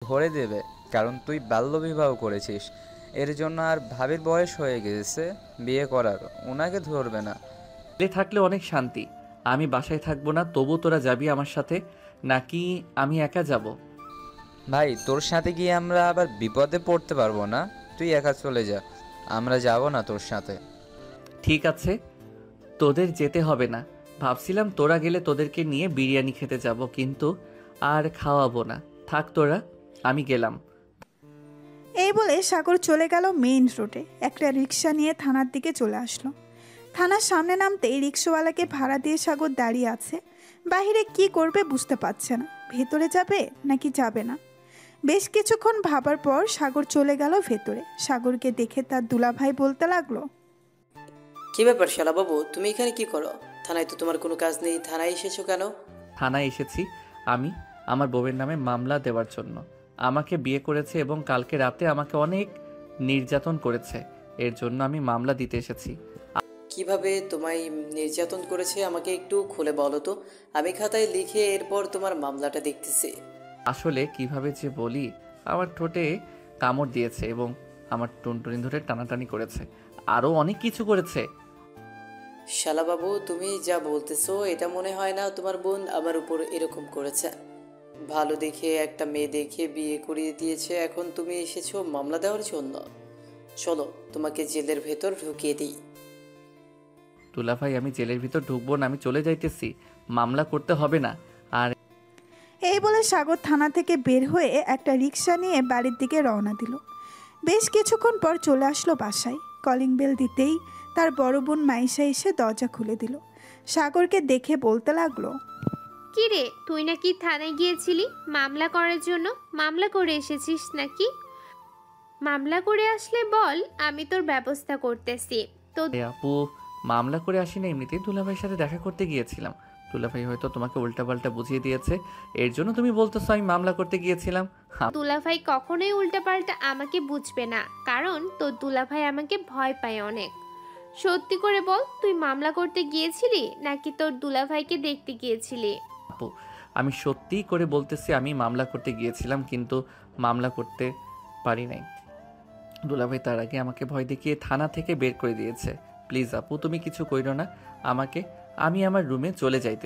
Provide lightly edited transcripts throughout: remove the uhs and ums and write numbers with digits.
ভরে দেবে, কারণ তুই বাল্যবিবাহ করেছিস। এর জন্য আর ভাবির বয়স হয়ে গেছে বিয়ে করার, ওনাকে ধরবে না। জেলে থাকলে অনেক শান্তি। আমি বাসায় থাকবো না, তবু তোরা যাবি আমার সাথে, নাকি আমি একা যাব? ভাই, তোর সাথে গিয়ে আমরা আবার বিপদে পড়তে পারবো না। তুই একা চলে যা, আমরা যাব না তোর সাথে। ঠিক আছে, তোদের যেতে হবে না। ভাবছিলাম তোরা গেলে তোদেরকে নিয়ে বিরিয়ানি খেতে যাব, কিন্তু আর খাওয়াবো না। থাক তোরা, আমি গেলাম। এই বলে সাগর চলে গেল মেইন রোডে। একটা রিক্সা নিয়ে থানার দিকে চলে আসলো। থানার সামনে নামতেই রিক্সাওয়ালাকে ভাড়া দিয়ে সাগর দাঁড়িয়ে আছে। বাহিরে কি করবে বুঝতে পারছে না, ভেতরে যাবে নাকি যাবে না। বেশ কিছুক্ষণ ভাবার পর সাগর চলে গেল ভেতরে। সাগরকে দেখে তার দুলাভাই বলতে লাগলো, কি ব্যাপার শালাবাবু, তুমি এখানে কি করো? থানায় তো তোমার কোনো কাজ নেই, থানায় এসেছো কেন? থানায় এসেছি আমি আমার বউয়ের নামে মামলা দেওয়ার জন্য। আমাকে বিয়ে করেছে এবং কালকে রাতে আমাকে অনেক নির্যাতন করেছে। এর জন্য আমি মামলা দিতে এসেছি। কিভাবে তোমায় নির্যাতন করেছে আমাকে একটু খুলে বলো তো, আমি খাতায় লিখে এরপর তোমার মামলাটা দেখতেছি। আসলে কিভাবে যে বলি, আমার ঠোঁটে কামড় দিয়েছে এবং আমার টুনটুনি ধরে টানাটানি করেছে, আরও অনেক কিছু করেছে। শালাবাবু, তুমি যা বলতেছো এটা মনে হয় না তোমার বোন আমার উপর এরকম করেছে। ভালো দেখে একটা মেয়ে দেখে বিয়ে করিয়ে দিয়েছে, এখন তুমি এসেছো মামলা দেওয়ার জন্য। চলো তোমাকে জেলের ভেতর ঢুকিয়ে দিই। দুলাভাই, আমি জেলের ভিতর ঢুকবো না, আমি চলে যাইতেছি। মামলা করতে হবে না। আর এই বলে সাগর থানা থেকে বের হয়ে একটা রিক্সা নিয়ে বাড়ির দিকে রওনা দিল। বেশ কিছুক্ষণ পর চলে আসলো বাসায়। কলিং বেল দিতেই তার বড় বোন মাইশা এসে দরজা খুলে দিল। সাগরকে দেখে বলতে লাগলো, কি রে, তুই নাকি থানায় গিয়েছিলি মামলা করার জন্য? মামলা করে এসেছিস নাকি? মামলা করে আসলে বল, আমি তোর ব্যবস্থা করতেছি। তো আপু, মামলা করে আসি না, এমনিতেই দুলাভাইয়ের সাথে দেখা করতে গিয়েছিলাম। দুলাভাই হয়তো তোমাকে উল্টাপাল্টা বুঝিয়ে দিয়েছে, এর জন্য তুমি বলতেছো আমি মামলা করতে গিয়েছিলাম। দুলাভাই কখনোই উল্টাপাল্টা আমাকে বুঝবে না, কারণ তোর দুলাভাই আমাকে ভয় পায় অনেক। সত্যি করে বল, তুই মামলা করতে গিয়েছিলি নাকি তোর দুলাভাইকে দেখতে গিয়েছিলি? আপু, আমি সত্যিই করে বলতেছি আমি মামলা করতে গিয়েছিলাম, কিন্তু মামলা করতে পারি নাই। দুলাভাই তার আগে আমাকে ভয় দেখিয়ে থানা থেকে বের করে দিয়েছে। প্লিজ আপু, তুমি কিছু কইরো না আমাকে, আমি আমার রুমে চলে যাইতে।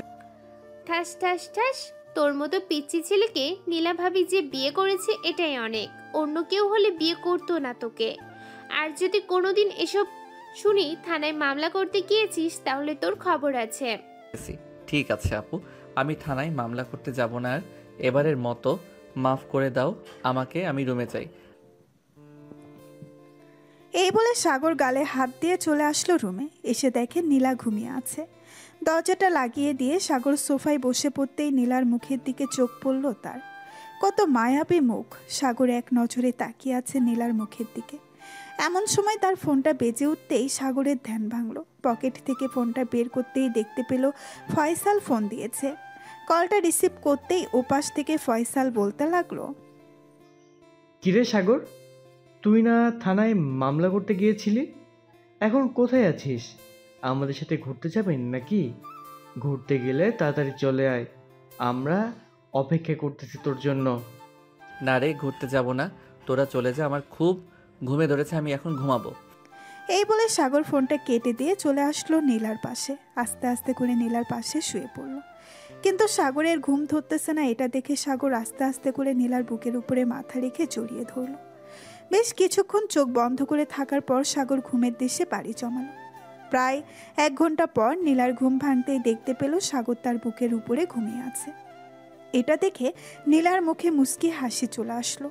ঠাস ঠাস ঠাস, তোর মতো পিচ্চি ছেলেকে নীলা ভাবি যে বিয়ে করেছে এটাই অনেক। অন্য কেউ হলে বিয়ে করতো না তোকে। আর যদি কোনোদিন এসব শুনি থানায় মামলা করতে গিয়েছিস, তাহলে তোর খবর আছে। ঠিক আছে আপু, আমি থানায় মামলা করতে যাব না আর। এবারের মতো মাফ করে দাও আমাকে, আমি রুমে যাই। এই বলে সাগর গালে হাত দিয়ে চলে আসলো রুমে। এসে দেখে নীলা ঘুমিয়ে আছে। দরজাটা লাগিয়ে দিয়ে সাগর সোফায় বসে পড়তেই নীলার মুখের দিকে চোখ পড়ল তার। কত মায়াবী মুখ! সাগর এক নজরে তাকিয়ে আছে নীলার মুখের দিকে। এমন সময় তার ফোনটা বেজে উঠতেই সাগরের ধ্যান ভাঙল। পকেট থেকে ফোনটা বের করতেই দেখতে পেল ফয়সাল ফোন দিয়েছে। কলটা রিসিভ করতেই ওপাশ থেকে ফয়সাল বলতে লাগলো, কিরে সাগর, তুই না থানায় মামলা করতে গিয়েছিলি? এখন কোথায় আছিস? আমাদের সাথে ঘুরতে যাবেন নাকি? ঘুরতে গেলে তাড়াতাড়ি চলে আয়, আমরা অপেক্ষা করতেছি তোর জন্য। না রে, ঘুরতে যাব না, তোরা চলে যা, আমার খুব ঘুমে ধরেছে, আমি এখন ঘুমাবো। এই বলে সাগর ফোনটা কেটে দিয়ে চলে আসলো নীলার পাশে। আস্তে আস্তে করে নীলার পাশে শুয়ে পড়ল। কিন্তু সাগরের ঘুম ধরতেছে না। এটা দেখে সাগর আস্তে আস্তে করে নীলার বুকের উপরে মাথা রেখে জড়িয়ে ধরল। বেশ কিছুক্ষণ চোখ বন্ধ করে থাকার পর সাগর ঘুমের দেশে পাড়ি জমালো। প্রায় 1 ঘন্টা পর নীলার ঘুম ভাঙতেই দেখতে পেল সাগর তার বুকের উপরে ঘুমিয়ে আছে। এটা দেখে নীলার মুখে মুচকি হাসি চলে আসলো।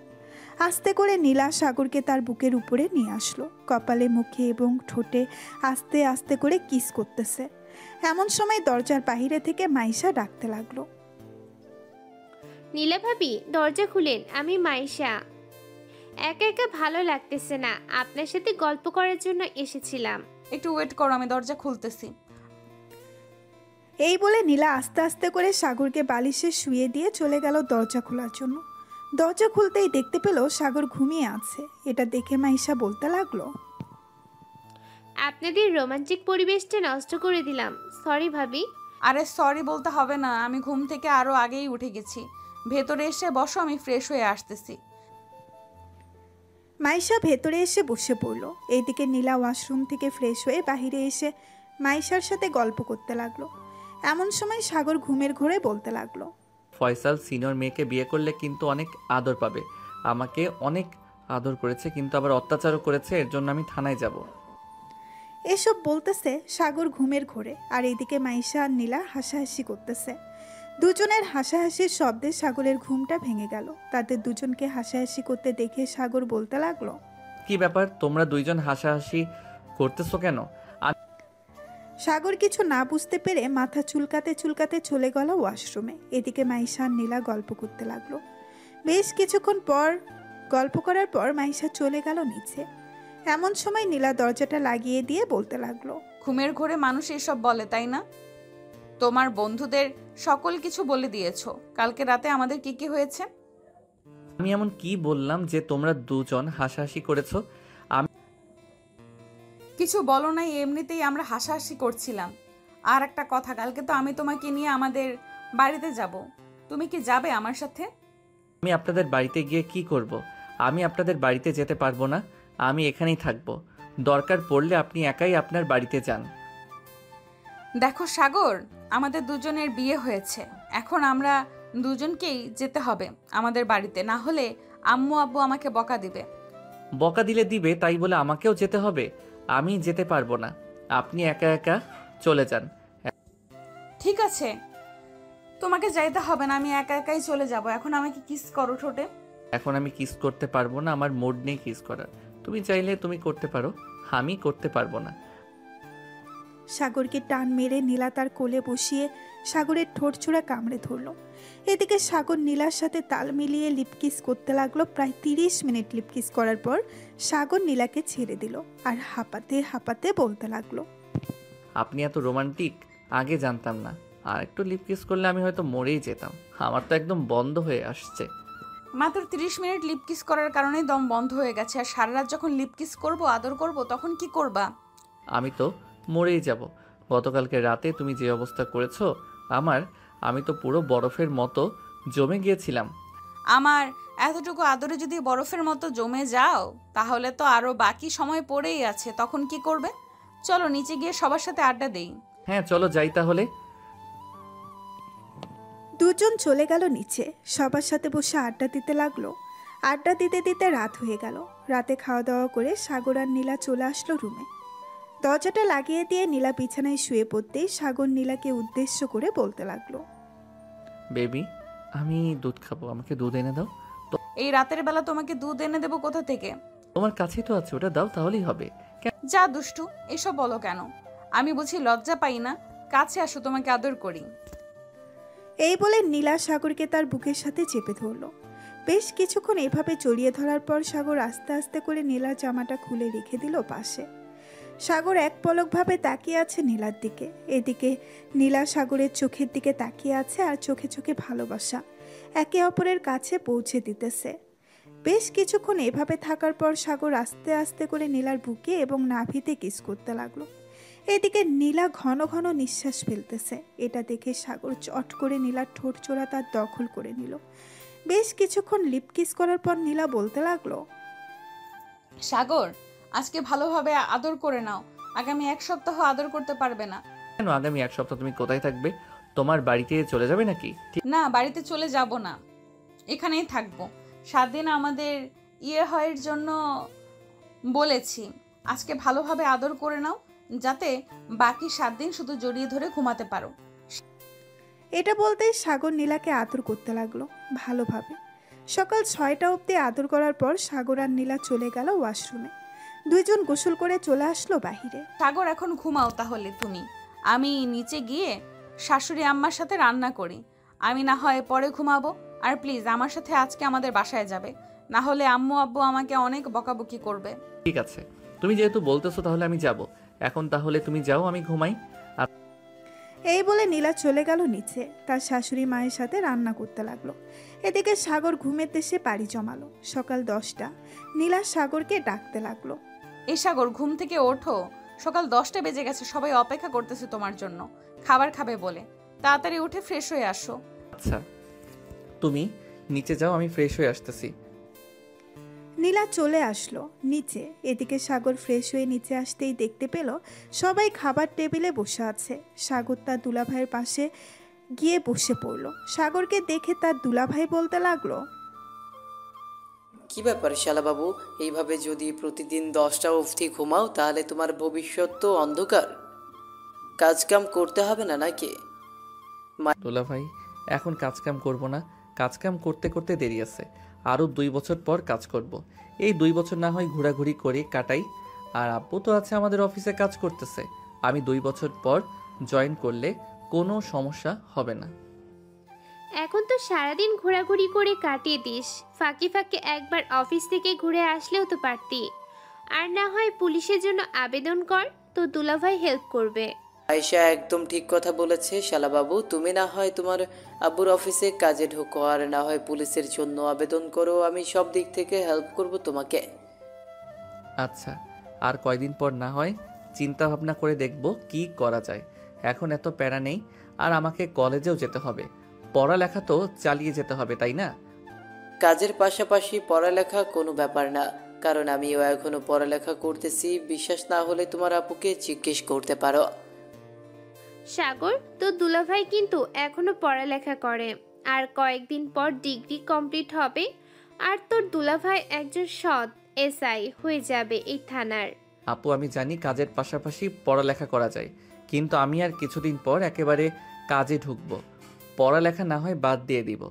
আস্তে করে নীলা সাগরকে তার বুকের উপরে নিয়ে আসলো। কপালে, মুখে এবং ঠোঁটে আস্তে আস্তে করে কিস করতেছে। এমন সময় দরজার বাহিরে থেকে মাইশা ডাকতে লাগলো, নীলা ভাবি, দরজা খুলেন, আমি মাইশা। একা একা ভালো লাগতেছে না, আপনার সাথে গল্প করার জন্য এসেছিলাম। একটু ওয়েট করো, আমি দরজা খুলতেছি। এই বলে নীলা আস্তে আস্তে করে সাগরকে বালিশে শুয়ে দিয়ে চলে গেল দরজা খোলার জন্য। দরজা খুলতেই দেখতে পেল সাগর ঘুমিয়ে আছে। এটা দেখে মাইশা বলতে লাগলো, আপনাদের রোমান্টিক পরিবেশটা নষ্ট করে দিলাম, সরি ভাবি। আরে সরি বলতে হবে না, আমি ঘুম থেকে আরো আগেই উঠে গেছি। ভেতরে এসে বসো, আমি ফ্রেশ হয়ে আসতেছি। মাইশা ভেতরে এসে বসে পড়ল। এইদিকে নীলা ওয়াশরুম থেকে ফ্রেশ হয়ে বাইরে এসে মাইশার সাথে গল্প করতে লাগলো। এমন সময় সাগর ঘুমের ঘোরে বলতে লাগলো, ফয়সাল সিনিয়র মেয়েকে বিয়ে করলে কিন্তু অনেক আদর পাবে। আমাকে অনেক আদর করেছে, কিন্তু আবার অত্যাচারও করেছে, এর জন্য আমি থানায় যাব। এসব বলতেছে সাগর ঘুমের ঘোরে, আর এদিকে মাইশা আর নীলা হাসাহাসি করতেছে। দুজনের হাসাহাসির শব্দে সাগরের ঘুমটা ভেঙে গেল। তাদের দুজনকে হাসাহাসি করতে দেখে সাগর বলতে লাগলো, কি ব্যাপার, তোমরা দুইজন হাসাহাসি করতেছো কেন? সাগর কিছু না বুঝতে পেরে মাথা চুলকাতে চুলকাতে চলে গেল ওয়াশরুমে। এদিকে মাইশা আর নীলা গল্প করতে লাগলো। বেশ কিছুক্ষণ পর গল্প করার পর মাইশা চলে গেল নিচে। এমন সময় নীলা দরজাটা লাগিয়ে দিয়ে বলতে লাগলো, ঘুমের ঘোরে মানুষ এসব বলে, তাই না? তোমার বন্ধুদের সকল কিছু বলে দিয়েছো কালকে রাতে আমাদের কি কি হয়েছে। আমি এমন কি বললাম যে তোমরা দুজন হাসাহাসি করেছো? কিছু বলো নাই, এমনিতেই আমরা হাসাহাসি করছিলাম। আর একটা কথা, কালকে তো আমি তোমাকে নিয়ে আমাদের বাড়িতে যাব, তুমি কি যাবে আমার সাথে? আমি আপনাদের বাড়িতে গিয়ে কি করব? আমি আপনাদের বাড়িতে যেতে পারবো না, আমি এখানেই থাকবো। দরকার পড়লে আপনি একাই আপনার বাড়িতে যান। দেখো সাগর, আমাদের দুজনের বিয়ে হয়েছে, এখন আমরা দুজনকেই যেতে হবে আমাদের বাড়িতে, না হলে আম্মু আব্বু আমাকে বকা দিবে। বকা দিলে দিবে, তাই বলে আমাকেও যেতে হবে? আমি যেতে পারবো না, আপনি একা একা চলে যান। ঠিক আছে, তোমাকে যাইতে হবে না, আমি একা একাই চলে যাব। এখন আমাকে কিস করো ঠোঁটে। এখন আমি কিস করতে পারবো না, আমার মুড নেই কিস করার। তুমি চাইলে তুমি করতে পারো, আমি করতে পারবো না। সাগরকে টান মেরে নীলা তার কোলে বসিয়ে সাগরের ঠোঁট ছোড়া কামড়ে ধরল। এদিকে সাগর নীলার সাথে তাল মিলিয়ে লিপকিস করতে লাগলো। প্রায় 30 মিনিট লিপকিস করার পর সাগর নীলাকে ছেড়ে দিল আর হাঁপাতে হাঁপাতে বলতে লাগলো, আপনি এত রোমান্টিক, আগে জানতাম না। আর একটু লিপ কিস করলে আমি হয়তো মরেই যেতাম। আমার তো একদম বন্ধ হয়ে আসছে। মাত্র 30 মিনিট লিপকিস করার কারণেই দম বন্ধ হয়ে গেছে। আর সারা রাত যখন লিপকিস করব, আদর করব, তখন কি করবা? আমি তো মরেই যাব। গতকালকে রাতে তুমি যে অবস্থা করেছো আমি তো পুরো বরফের মতো জমে গিয়েছিলাম। আমার এতটুকু আদরে যদি বরফের মতো জমে যাও, তাহলে তো আরো বাকি সময় পড়েই আছে, তখন কি করবে? চলো নিচে গিয়ে সবার সাথে আড্ডা দেই। হ্যাঁ চলো যাই তাহলে। দুজন চলে গেল নিচে, সবার সাথে বসে আড্ডা দিতে লাগলো। আড্ডা দিতে দিতে রাত হয়ে গেল। রাতে খাওয়া দাওয়া করে সাগর আর নীলা চলে আসলো রুমে। দরজাটা লাগিয়ে দিয়ে নীলা বিছানায় শুয়ে পড়তেই সাগর নীলাকে উদ্দেশ্য করে বলতে লাগলো, বেবি আমি দুধ খাবো, আমাকে দুধ এনে দাও। এই রাতের বেলা তোমাকে দুধ এনে দেবো কোথা থেকে? তোমার কাছেই তো আছে, ওটা দাও তাহলেই হবে। যা দুষ্টু, এসব বলো কেন? আমি বুঝি লজ্জা পাই না? কাছে আসো, তোমাকে আদর করি। এই বলে নীলা সাগরকে তার বুকের সাথে চেপে ধরল। বেশ কিছুক্ষণ এভাবে জড়িয়ে ধরার পর সাগর আস্তে আস্তে করে নীলার জামাটা খুলে রেখে দিল পাশে। সাগর এক পলকভাবে তাকিয়ে আছে নীলার দিকে। এদিকে নীলা সাগরের চোখের দিকে তাকিয়ে আছে আর চোখে চোখে ভালোবাসা একে অপরের কাছে পৌঁছে দিতেছে। বেশ কিছুক্ষণ এভাবে থাকার পর সাগর আস্তে আস্তে করে নীলার বুকে এবং নাভিতে কিস করতে লাগলো। এদিকে নীলা ঘন ঘন নিঃশ্বাস ফেলতেছে। এটা দেখে সাগর চট করে নীলার ঠোঁট চোরা তার দখল করে নিল। বেশ কিছুক্ষণ লিপ কিস করার পর নীলা বলতে লাগলো, সাগর, আজকে ভালোভাবে আদর করে নাও, আগামী 1 সপ্তাহ আদর করতে পারবে না। কেন আগামী 1 সপ্তাহ তুমি কোথায় থাকবে? তোমার বাড়িতে চলে যাবে নাকি? না, বাড়িতে চলে যাব না, এখানেই থাকবো। 7 দিন আমাদের হওয়ার জন্য বলেছি। আজকে ভালোভাবে আদর করে নাও, যাতে বাকি 7 দিন শুধু জড়িয়ে ধরে ঘুমাতে পারো। এটা বলতেই সাগর নীলাকে আদর করতে লাগলো ভালোভাবে। সকাল 6টা অবধি আদর করার পর সাগর আর নীলা চলে গেল ওয়াশরুমে। দুইজন গোসল করে চলে আসলো বাহিরে। সাগর, এখন ঘুমাও তাহলে তুমি। আমি নিচে গিয়ে শাশুড়ি আম্মার সাথে রান্না করি, আমি না হয় পরে ঘুমাবো। আর প্লিজ আমার সাথে আজকে আমাদের বাসায় যাবে, না হলে আম্মু আব্বু আমাকে অনেক বকাবকি করবে। ঠিক আছে, তুমি যেহেতু বলতেছো তাহলে আমি যাব। এখন তাহলে তুমি যাও, আমি ঘুমাই। এই বলে নীলা চলে গেল নিচে, তার শাশুড়ি মায়ের সাথে রান্না করতে লাগলো। এদিকে সাগর ঘুমের দেশে পাড়ি জমালো। সকাল 10টা, নীলা সাগরকে ডাকতে লাগলো, এই সাগর, ঘুম থেকে ওঠো, সকাল 10টা বেজে গেছে, সবাই অপেক্ষা করতেছে তোমার জন্য খাবার খাবে বলে। তাড়াতাড়ি উঠে ফ্রেশ হয়ে আসো। আচ্ছা। তুমি নিচে যাও, আমি ফ্রেশ হয়ে আসতেছি। নীলা চলে আসলো নিচে। এদিকে সাগর ফ্রেশ হয়ে নিচে আসতেই দেখতে পেল সবাই খাবার টেবিলে বসে আছে। সাগর তার দুলাভাইয়ের পাশে গিয়ে বসে পড়ল। সাগরকে দেখে তার দুলাভাই বলতে লাগলো, কি ব্যাপার শালাবাবু, এইভাবে যদি প্রতিদিন 10টা অবধি ঘুমাও তাহলে তোমার ভবিষ্যৎ তো অন্ধকার। কাজ কাম করতে হবে না নাকি? দুলাভাই, এখন কাজকাম করব না। কাজকাম করতে করতে দেরি আছে, আরও 2 বছর পর কাজ করব। এই 2 বছর না হয় ঘোরাঘুরি করে কাটাই। আর আব্বু তো আছে আমাদের অফিসে কাজ করতেছে। আমি 2 বছর পর জয়েন করলে কোনো সমস্যা হবে না। এখন তো সারাদিন ঘোরাঘুরি করে কাটিয়ে দিস, ফাঁকে ফাঁকে একবার অফিস থেকে ঘুরে আসলেও তো পারতি। আর না হয় পুলিশের জন্য আবেদন কর, তো দুলাভাই হেল্প করবে। আয়শা একদম ঠিক কথা বলেছে শালাবাবু। তুমি না হয় তোমার আব্বুর অফিসে কাজে ঢোকো, আর না হয় পুলিশের জন্য আবেদন করো। আমি সব দিক থেকে হেল্প করব তোমাকে। আচ্ছা, আর কয়দিন পর না হয় চিন্তা ভাবনা করে দেখব কি করা যায়। এখন এত প্যারা নেই। আর আমাকে কলেজেও যেতে হবে, পড়ালেখা তো চালিয়ে যেতে হবে, তাই না? কাজের পাশাপাশি পড়ালেখা কোনো ব্যাপার না, কারণ আমিও এখনো পড়ালেখা করতেছি। বিশ্বাস না হলে তোমার আপুকে জিজ্ঞেস করতে পারো। সাগর, তো দুলাভাই কিন্তু এখনো পড়ালেখা করে, আর কয়েকদিন পর ডিগ্রি কমপ্লিট হবে। আর তোর দুলাভাই একজন সৎ এসআই হয়ে যাবে এই থানার। আপু, আমি জানি কাজের পাশাপাশি পড়ালেখা করা যায়, কিন্তু আমি আর কিছুদিন পর একেবারে কাজে ঢুকবো। পড়ালেখা না হয় বাদ দিয়ে দিব।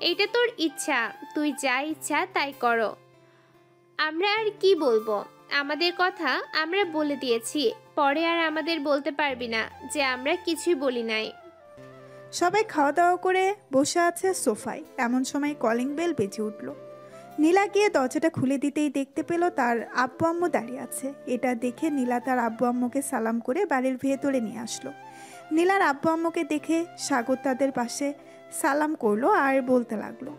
এইটা তোর ইচ্ছা, তুই যা ইচ্ছা তাই করো। আমরা আর কি বলবো? আমাদের কথা আমরা বলে দিয়েছি, পরে আর আমাদের বলতে পারবি না যে আমরা কিছুই বলি নাই। সবাই খাওয়া দাওয়া করে বসে আছে সোফায়। এমন সময় কলিং বেল বেজে উঠল। নীলা গিয়ে দরজাটা খুলে দিতেই দেখতে পেল তার আব্বু আম্মু দাঁড়িয়ে আছে। এটা দেখে নীলা তার আব্বু আম্মুকে সালাম করে বাড়ির ভেতরে নিয়ে আসলো। নীলার আব্বু আম্মুকে দেখে সাগর তাদের পাশে সালাম করলো আর বলতে লাগলো,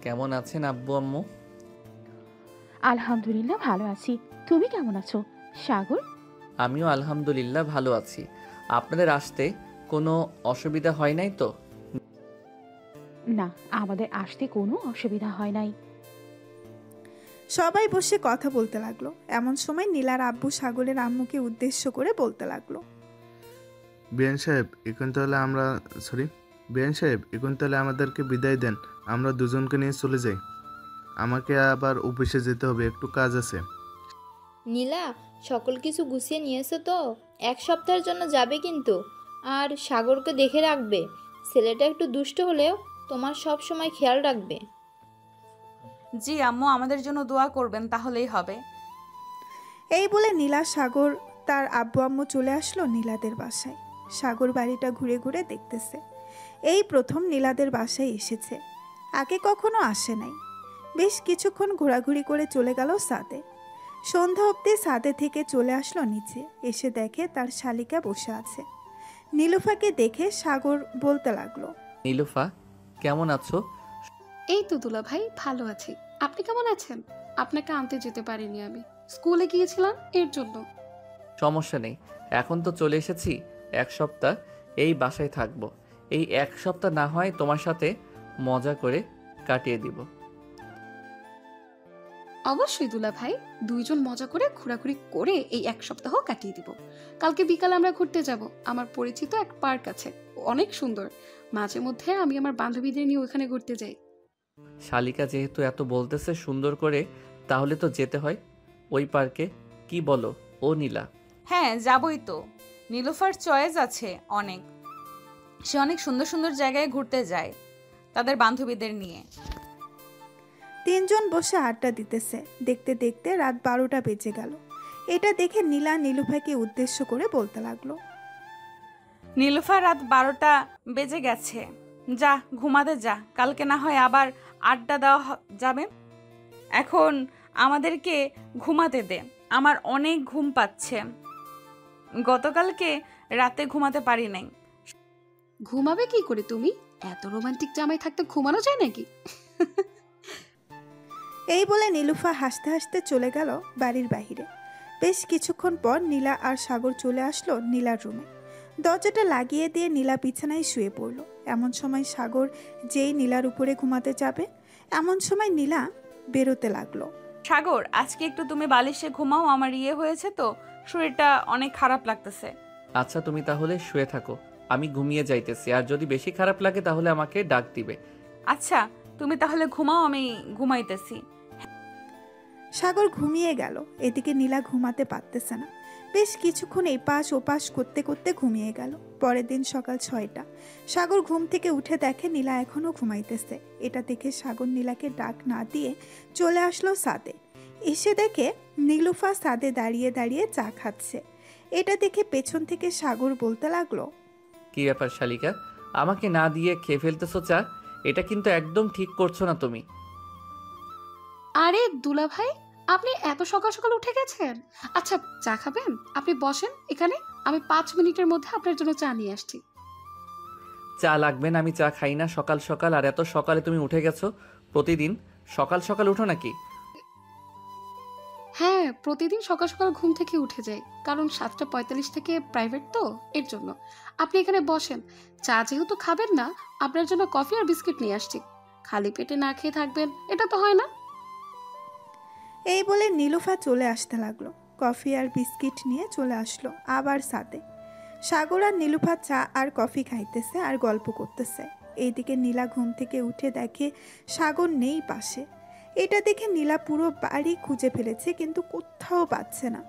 কেমন আছেন আব্বু আম্মু? আলহামদুলিল্লাহ ভালো আছি। তুমি কেমন আছো সাগর? আমিও আলহামদুলিল্লাহ ভালো আছি। আপনাদের আসতে কোনো অসুবিধা হয় নাই তো? না, আমাদের আসতে কোনো অসুবিধা হয় নাই। সবাই বসে কথা বলতে লাগলো। এমন সময় নীলার আব্বু সাগরের আম্মুকে উদ্দেশ্য করে বলতে লাগলো, বিয়ান সাহেব, এখন তাহলে আমাদেরকে বিদায় দেন। আমরা দুজনকে নিয়ে চলে যাই। আমাকে আবার অফিসে যেতে হবে, একটু কাজ আছে। নীলা, সকল কিছু গুছিয়ে নিয়েছো তো? 1 সপ্তাহের জন্য যাবে কিন্তু। আর সাগরকে দেখে রাখবে। ছেলেটা একটু দুষ্ট হলেও তোমার সব সময় খেয়াল রাখবে। জি আম্মু, আমাদের জন্য দোয়া করবেন, তাহলেই হবে। এই বলে নীলা সাগর তার আব্বু আম্মু চলে আসলো নীলাদের বাসায়। সাগর বাড়িটা ঘুরে ঘুরে দেখতেছে। এই প্রথম নীলাদের বাসায় এসেছে, আগে কখনো আসে নাই। বেশ কিছুক্ষণ ঘোরাঘুরি করে চলে গেল ছাদে। সন্ধ্যা অবধি ছাদে থেকে চলে আসলো নিচে। এসে দেখে তার শালিকা বসে আছে। নীলুফাকে দেখে সাগর বলতে লাগলো, নীলুফা, কেমন আছো? এই তো দুলা ভাই, ভালো আছি। আপনি কেমন আছেন? আপনাকে আনতে যেতে পারিনি, আমি স্কুলে গিয়েছিলাম এর জন্য। সমস্যা নেই, এখন তো চলে এসেছি। 1 সপ্তাহ এই বাসায় থাকবো। এই 1 সপ্তাহ না হয় তোমার সাথে মজা করে কাটিয়ে দিব। অবশ্যই দুলা ভাই, দুইজন মজা করে ঘোরাঘুরি করে এই 1 সপ্তাহ কাটিয়ে দিব। কালকে বিকালে আমরা ঘুরতে যাব। আমার পরিচিত এক পার্ক আছে, অনেক সুন্দর। মাঝে মধ্যে আমি আমার বান্ধবীদের নিয়ে ওখানে ঘুরতে যাই। শালিকা যেহেতু এত বলতেছে সুন্দর করে, তাহলে তো যেতে হয় ওই পার্কে। কি বলো ও নীলা? হ্যাঁ, যাবই তো। নীলুফার চয়েস আছে অনেক, সে অনেক সুন্দর সুন্দর জায়গায় ঘুরতে যায় তাদের বান্ধবীদের নিয়ে। 3 জন বসে আড্ডা দিতেছে। দেখতে দেখতে রাত 12টা বেজে গেল। এটা দেখে নীলা নীলুফাকে উদ্দেশ্য করে বলতে লাগলো, নীলুফার রাত 12টা বেজে গেছে, যা ঘুমাতে যা, কালকে না হয় আবার আড্ডা দেওয়া যাবে। এখন আমাদেরকে ঘুমাতে দে, আমার অনেক ঘুম পাচ্ছে। গতকালকে রাতে ঘুমাতে পারি নাই। ঘুমাবে কি করে তুমি? এত রোমান্টিক জামাই থাকতে ঘুমানো যায় নাকি? এই বলে নীলুফা হাসতে হাসতে চলে গেল বাড়ির বাহিরে। বেশ কিছুক্ষণ পর নীলা আর সাগর চলে আসলো নীলার রুমে। দরজাটা লাগিয়ে দিয়ে নীলা বিছানায় শুয়ে পড়ল। এমন সময় সাগর যেই নীলার উপরে ঘুমাতে যাবে, এমন সময় নীলা বেরোতে লাগলো। সাগর, আজকে একটু তুমি বালিশে ঘুমাও, আমার হয়েছে তো, শরীরটা অনেক খারাপ লাগতেছে। আচ্ছা তুমি তাহলে শুয়ে থাকো, আমি ঘুমিয়ে যাইতেছি, আর যদি বেশি খারাপ লাগে তাহলে আমাকে ডাক দিবে। আচ্ছা তুমি তাহলে ঘুমাও, আমি ঘুমাইতেছি। সাগর ঘুমিয়ে গেল। এদিকে নীলা ঘুমাতে পারতেছে না। বেশ কিছুক্ষণ এপাশ ওপাশ করতে করতে ঘুমিয়ে গেল। পরের দিন সকাল 6টা। সাগর ঘুম থেকে উঠে দেখে নীলা এখনো ঘুমাইতেছে। এটা দেখে সাগর নীলাকে ডাক না দিয়ে চলে আসলো ছাদে। এসে দেখে নীলুফা ছাদে দাঁড়িয়ে দাঁড়িয়ে চা খাচ্ছে। এটা দেখে পেছন থেকে সাগর বলতে লাগলো, কি ব্যাপার শালিকা, আমাকে না দিয়ে খেয়ে ফেলতেছো চা? এটা কিন্তু একদম ঠিক করছো না তুমি। আরে দুলা ভাই, আপনি এত সকাল সকাল উঠে গেছেন? আচ্ছা চা খাবেন? আপনি বসেন এখানে, আমি 5 মিনিটের মধ্যে আপনার জন্য চা নিয়ে আসছি। চা লাগবে না, আমি চা খাই না সকাল সকাল। আর এত সকালে তুমি উঠে গেছো? প্রতিদিন সকাল সকাল উঠো নাকি? হ্যাঁ, প্রতিদিন সকাল সকাল ঘুম থেকে উঠে যাই, কারণ 7:45 থেকে প্রাইভেট তো, এর জন্য। আপনি এখানে বসেন, চা যেহেতু খাবেন না, আপনার জন্য কফি আর বিস্কিট নিয়ে আসছি। খালি পেটে না খেয়ে থাকবেন, এটা তো হয় না। এই বলে নীলুফা চলে আসতে লাগলো। কফি আর বিস্কিট নিয়ে চলে আসলো আবার সাথে। সাগর আর নীলুফা চা আর কফি খাইতেছে আর গল্প করতেছে। এইদিকে নীলা ঘুম থেকে উঠে দেখে সাগর নেই পাশে। এটা দেখে নীলা পুরো বাড়ি খুঁজে ফেলেছে, কিন্তু কোথাও পাচ্ছে না।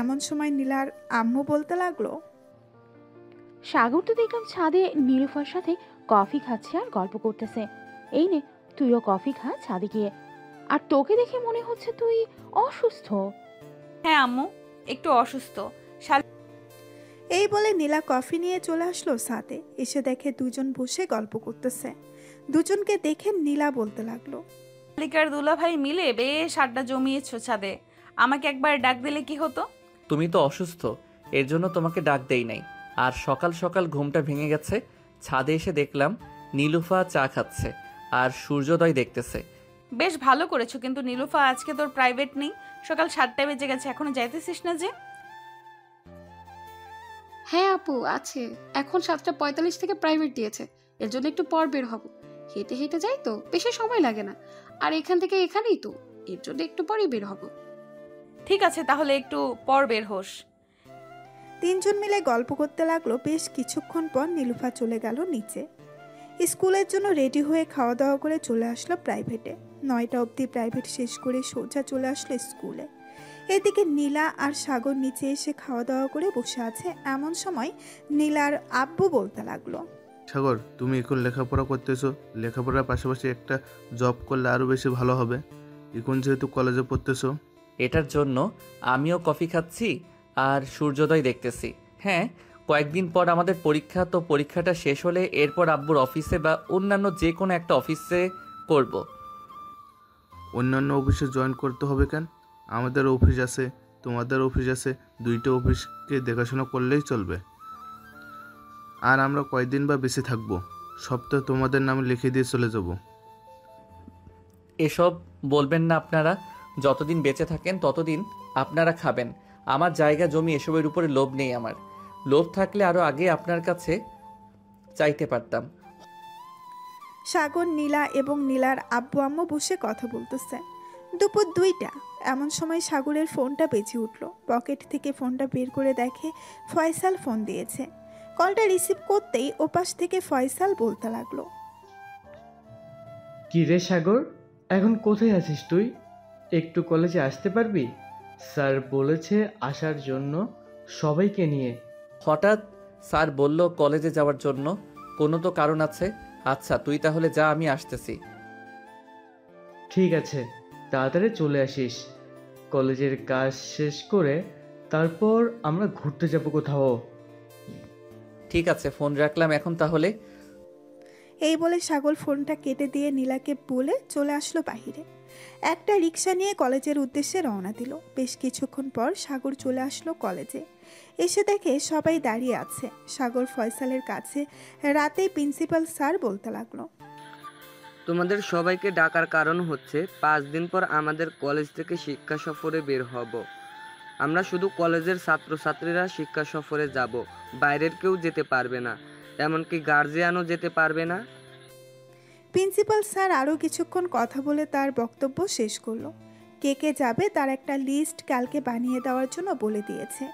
এমন সময় নীলার আম্মু বলতে লাগলো, সাগর তো দেখলাম ছাদে নীলুফার সাথে কফি খাচ্ছে আর গল্প করতেছে। এই নে, তুইও কফি খা ছাদে গিয়ে। আর তোকে দেখে মনে হচ্ছে তুই অসুস্থ। হ্যাঁ আম্মু, একটু অসুস্থ। এই বলে নীলা কফি নিয়ে চলে আসলো সাথে। এসে দেখে দুজন বসে গল্প করতেছে। দুজনকে দেখে নীলা বলতে লাগলো, শালিকার দুলা ভাই মিলে বেশ আড্ডা জমিয়েছ ছাদে, আমাকে একবার ডাক দিলে কি হতো? তুমি তো অসুস্থ, এর জন্য তোমাকে ডাক দেই নাই। আর সকাল সকাল ঘুমটা ভেঙে গেছে। ছাদে এসে দেখলাম নীলুফা চা খাচ্ছে আর সূর্যোদয় দেখতেছে। বেশ ভালো করেছো, কিন্তু নীলুফা আজকে তোর প্রাইভেট নেই, সকাল 7টা বেজে গেছে, এখনো যাইতেছিস না যে? হ্যাঁ আপু আছে, এখন 7:45 থেকে প্রাইভেট দিয়েছে, এর জন্য একটু পর বের হব। হেঁটে হেঁটে যাই তো, বেশি সময় লাগে না। আর এখান থেকে এখানেই তো, এর জন্য একটু পরেই বের হব। ঠিক আছে, তাহলে একটু পর বের হোস। তিনজন মিলে গল্প করতে লাগলো। বেশ কিছুক্ষণ পর নীলুফা চলে গেল নিচে। স্কুলের জন্য রেডি হয়ে খাওয়া দাওয়া করে চলে আসলো প্রাইভেটে। 9টা অবধি প্রাইভেট শেষ করে সোজা চলে আসলো স্কুলে। এদিকে নীলা আর সাগর নিচে এসে খাওয়া দাওয়া করে বসে আছে। এমন সময় নীলার আব্বু বলতে লাগলো, সাগর, তুমি এখন লেখাপড়া করতেছো, লেখাপড়ার পাশাপাশি একটা জব করলে আরও বেশি ভালো হবে। এখন যেহেতু কলেজে পড়তেছো। এটার জন্য আমিও কফি খাচ্ছি আর সূর্যোদয় দেখতেছি। হ্যাঁ, কয়েকদিন পর আমাদের পরীক্ষা, তো পরীক্ষাটা শেষ হলে এরপর আব্বুর অফিসে বা অন্যান্য যে কোনো একটা অফিসে করব। অন্যান্য অফিসে জয়েন করতে হবে কেন? আমাদের অফিস আছে, তোমাদের অফিস আছে, 2টা অফিসকে দেখাশোনা করলেই চলবে। আর আমরা কয়দিন বা বেশি থাকবো, সপ্তাহে তোমাদের নামে লিখে দিয়ে চলে যাব। এসব বলবেন না আপনারা। যতদিন বেঁচে থাকেন ততদিন আপনারা খাবেন। আমার জায়গা জমি এসবের উপরে লোভ নেই আমার। লোভ থাকলে আরও আগে আপনার কাছে চাইতে পারতাম। সাগর, নীলা এবং নীলার আব্বু আম্মু বসে কথা বলতেছে। দুপুর 2টা। এমন সময় সাগরের ফোনটা বেজে উঠল। পকেট থেকে ফোনটা বের করে দেখে ফয়সাল ফোন দিয়েছে। কলটা রিসিভ করতেই ওপাশ থেকে ফয়সাল বলতে লাগলো, কি রে সাগর, এখন কোথায় আছিস তুই? একটু কলেজে আসতে পারবি? স্যার বলেছে আসার জন্য সবাইকে নিয়ে। হঠাৎ স্যার বলল কলেজে যাওয়ার জন্য, কোনো তো কারণ আছে। আচ্ছা তুই তাহলে যা, আমি আসতেছি। ঠিক আছে, তাড়াতাড়ি চলে আসিস। কলেজের কাজ শেষ করে তারপর আমরা ঘুরতে যাব কোথাও। ঠিক আছে, ফোন রাখলাম এখন তাহলে। এই বলে সাগর ফোনটা কেটে দিয়ে নীলাকে বলে চলে আসলো বাহিরে। একটা রিক্সা নিয়ে কলেজের উদ্দেশ্যে রওনা দিল। বেশ কিছুক্ষণ পর সাগর চলে আসলো কলেজে। এসে দেখে সবাই দাঁড়িয়ে আছে। সাগর ফয়সালের কাছে রাতেই প্রিন্সিপাল স্যার বলতে লাগলো, তোমাদের সবাইকে ডাকার কারণ হচ্ছে 5 দিন পর আমাদের কলেজ থেকে শিক্ষা সফরে বের হব। আমরা শুধু কলেজের ছাত্রছাত্রীরা শিক্ষা সফরে যাব, বাইরের কেউ যেতে পারবে না, এমনকি গার্জিয়ানও যেতে পারবে না। প্রিন্সিপাল স্যার আরও কিছুক্ষণ কথা বলে তার বক্তব্য শেষ করলো। কে কে যাবে তার একটা লিস্ট কালকে বানিয়ে দেওয়ার জন্য বলে দিয়েছে।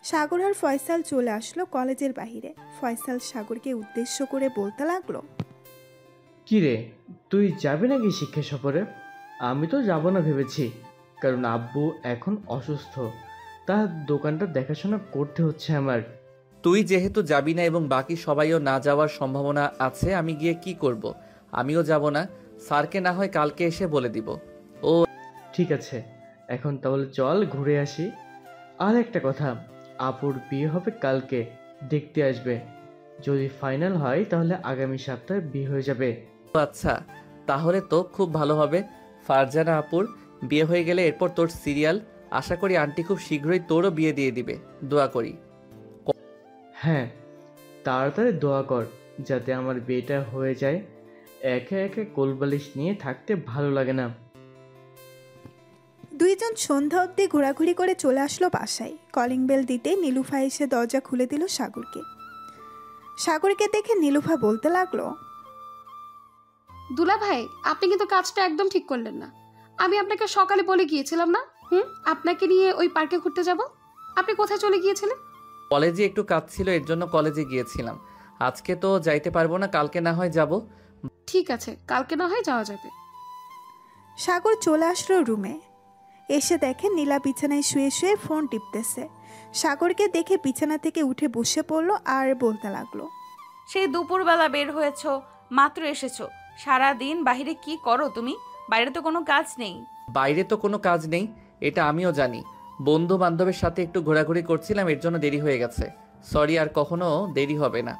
সাগর আর ফয়সাল চলে আসলো কলেজের বাইরে। ফয়সাল সাগরকে উদ্দেশ্য করে বলতে লাগলো, কি রে, তুই যাবি নাকি শিক্ষা সফরে? আমি তো যাব না ভেবেছি, কারণ আব্বু এখন অসুস্থ, তার দোকানটা দেখাশোনা করতে হচ্ছে আমার। তুই যেহেতু যাবি না এবং বাকি সবাইও না যাওয়ার সম্ভাবনা আছে, আমি গিয়ে কি করব? আমিও যাব না। স্যারকে না হয় কালকে এসে বলে দিব। ও ঠিক আছে, এখন তাহলে চল ঘুরে আসি। আর একটা কথা, আপুর বিয়ে হবে কালকে, দেখতে আসবে। যদি ফাইনাল হয় তাহলে আগামী সপ্তাহে বিয়ে হয়ে যাবে। আচ্ছা, তাহলে তো খুব ভালো হবে। ফারজানা আপুর বিয়ে হয়ে গেলে এরপর তোর সিরিয়াল। আশা করি আন্টি খুব শীঘ্রই তোরও বিয়ে দিয়ে দিবে, দোয়া করি। হ্যাঁ, তাড়াতাড়ি দোয়া কর যাতে আমার বিয়েটা হয়ে যায়। একে একে কোলবালিশ নিয়ে থাকতে ভালো লাগে না। দুইজন সন্ধ্যা অবধি ঘোরাঘুরি করে চলে আসলো বাসায়। কলিং বেল দিতে নীলুফা এসে দরজা খুলে দিল সাগরকে। সাগরকে দেখে নীলুফা বলতে লাগলো, দুলা ভাই, আপনি কিন্তু কাজটা একদম ঠিক করলেন না। আমি আপনাকে সকালে বলে গিয়েছিলাম না আপনাকে নিয়ে ওই পার্কে ঘুরতে যাব? আপনি কোথায় চলে গিয়েছিলেন? কলেজে একটু কাজ ছিল, এর জন্য কলেজে গিয়েছিলাম। আজকে তো যাইতে পারবো না, কালকে না হয় যাব। ঠিক আছে, কালকে না হয় যাওয়া যাবে। সাগর চলে আসলো রুমে। এসে দেখে নীলা বিছানায় শুয়ে শুয়ে ফোন টিপতেছে। সাগরকে দেখে বিছানা থেকে উঠে বসে পড়লো আর বলতে লাগলো, সেই দুপুরবেলা বের হয়েছো, মাত্র এসেছো। সারা দিন বাইরে কি করো তুমি? বাইরে তো কোনো কাজ নেই। বাইরে তো কোনো কাজ নেই, এটা আমিও জানি। বন্ধু বান্ধবের সাথে একটু ঘোরাঘুরি করছিলাম, এর জন্য দেরি হয়ে গেছে। সরি, আর কখনো দেরি হবে না।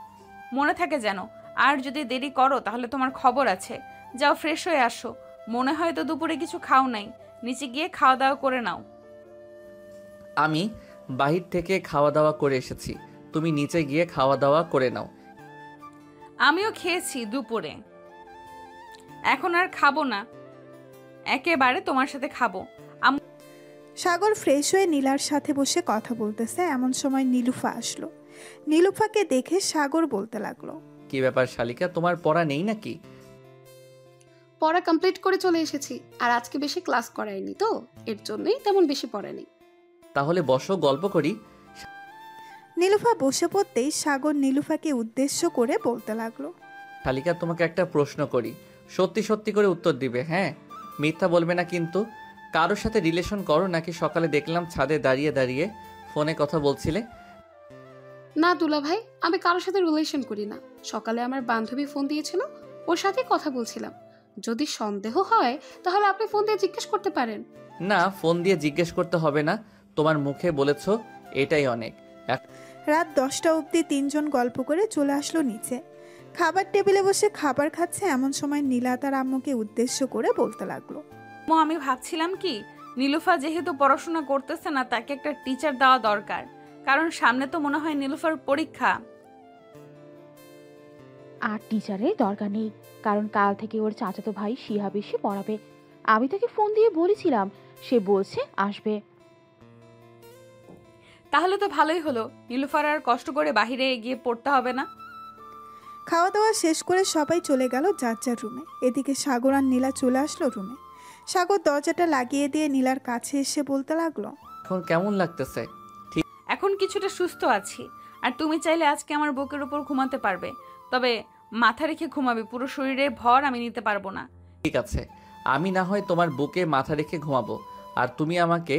মনে থাকে যেন। আর যদি দেরি করো তাহলে তোমার খবর আছে। যাও, ফ্রেশ হয়ে আসো। মনে হয় তো দুপুরে কিছু খাও নাই, নিচে গিয়ে খাওয়া দাওয়া করে নাও। আমি বাহির থেকে খাওয়া দাওয়া করে এসেছি, তুমি নিচে গিয়ে খাওয়া দাওয়া করে নাও। আমিও খেয়েছি দুপুরে, এখন আর খাবো না, একেবারে তোমার সাথে খাবো। সাগর ফ্রেশ হয়ে নীলার সাথে বসে কথা বলতেছে। এমন সময় নীলুফা আসলো। নীলুফাকে দেখে সাগর বলতে লাগলো, কি ব্যাপার শালিকা, তোমার পড়া নেই নাকি? পড়া কমপ্লিট করে চলে এসেছি, আর আজকে বেশি ক্লাস করায়নি তো, এর জন্যই তেমন বেশি পড়া নেই। তাহলে বসো, গল্প করি। নীলুফা বসে পড়তেই সাগর নীলুফাকে উদ্দেশ্য করে বলতে লাগলো, শালিকা, তোমাকে একটা প্রশ্ন করি, সত্যি সত্যি করে উত্তর দিবে, হ্যাঁ? মিথ্যা বলবে না কিন্তু। কারোর সাথে রিলেশন করো নাকি? সকালে দেখলাম ছাদে দাঁড়িয়ে দাঁড়িয়ে ফোনে কথা বলছিলে। না দুলা ভাই, আমি কারোর সাথে রিলেশন করি না। সকালে আমার বান্ধবী ফোন দিয়েছিল, ওর সাথে কথা বলছিলাম। যদি সন্দেহ হয় তাহলে আপনি ফোন দিয়ে জিজ্ঞেস করতে পারেন। না, ফোন দিয়ে জিজ্ঞেস করতে হবে না, তোমার মুখে বলেছো, এটাই অনেক। রাত 10টা অবধি তিনজন গল্প করে চলে আসলো নিচে। খাবার টেবিলে বসে খাবার খাচ্ছে। এমন সময় নীলা তার আম্মুকে উদ্দেশ্য করে বলতে লাগলো, আমি ভাবছিলাম কি, নীলুফা যেহেতু পড়াশোনা করতেছে না, তাকে একটা টিচার দেওয়া দরকার। কারণ সামনে তো মনে হয় নীলুফার পরীক্ষা। আর টিচারের দরকার নেই, কারণ কাল থেকে ওর চাচাতো ভাই শিহাব এসে পড়াবে। আমি তাকে ফোন দিয়ে বলেছিলাম, সে বলছে আসবে। তাহলে তো ভালোই হলো, নীলুফার আর কষ্ট করে বাহিরে গিয়ে পড়তে হবে না। খাওয়া দাওয়া শেষ করে সবাই চলে গেল যার যার রুমে। এদিকে সাগর আর নীলা চলে আসলো রুমে। সাগর দরজাটা লাগিয়ে দিয়ে নীলার কাছে এসে বলতে লাগলো, এখন কেমন লাগতেছে? এখন কিছুটা সুস্থ আছি। আর তুমি চাইলে আজকে আমার বুকের উপর ঘুমাতে পারবে, তবে মাথা রেখে ঘুমাবে, পুরো শরীরে ভর আমি নিতে পারবো না। ঠিক আছে, আমি না হয় তোমার বুকে মাথা রেখে ঘুমাবো, আর তুমি আমাকে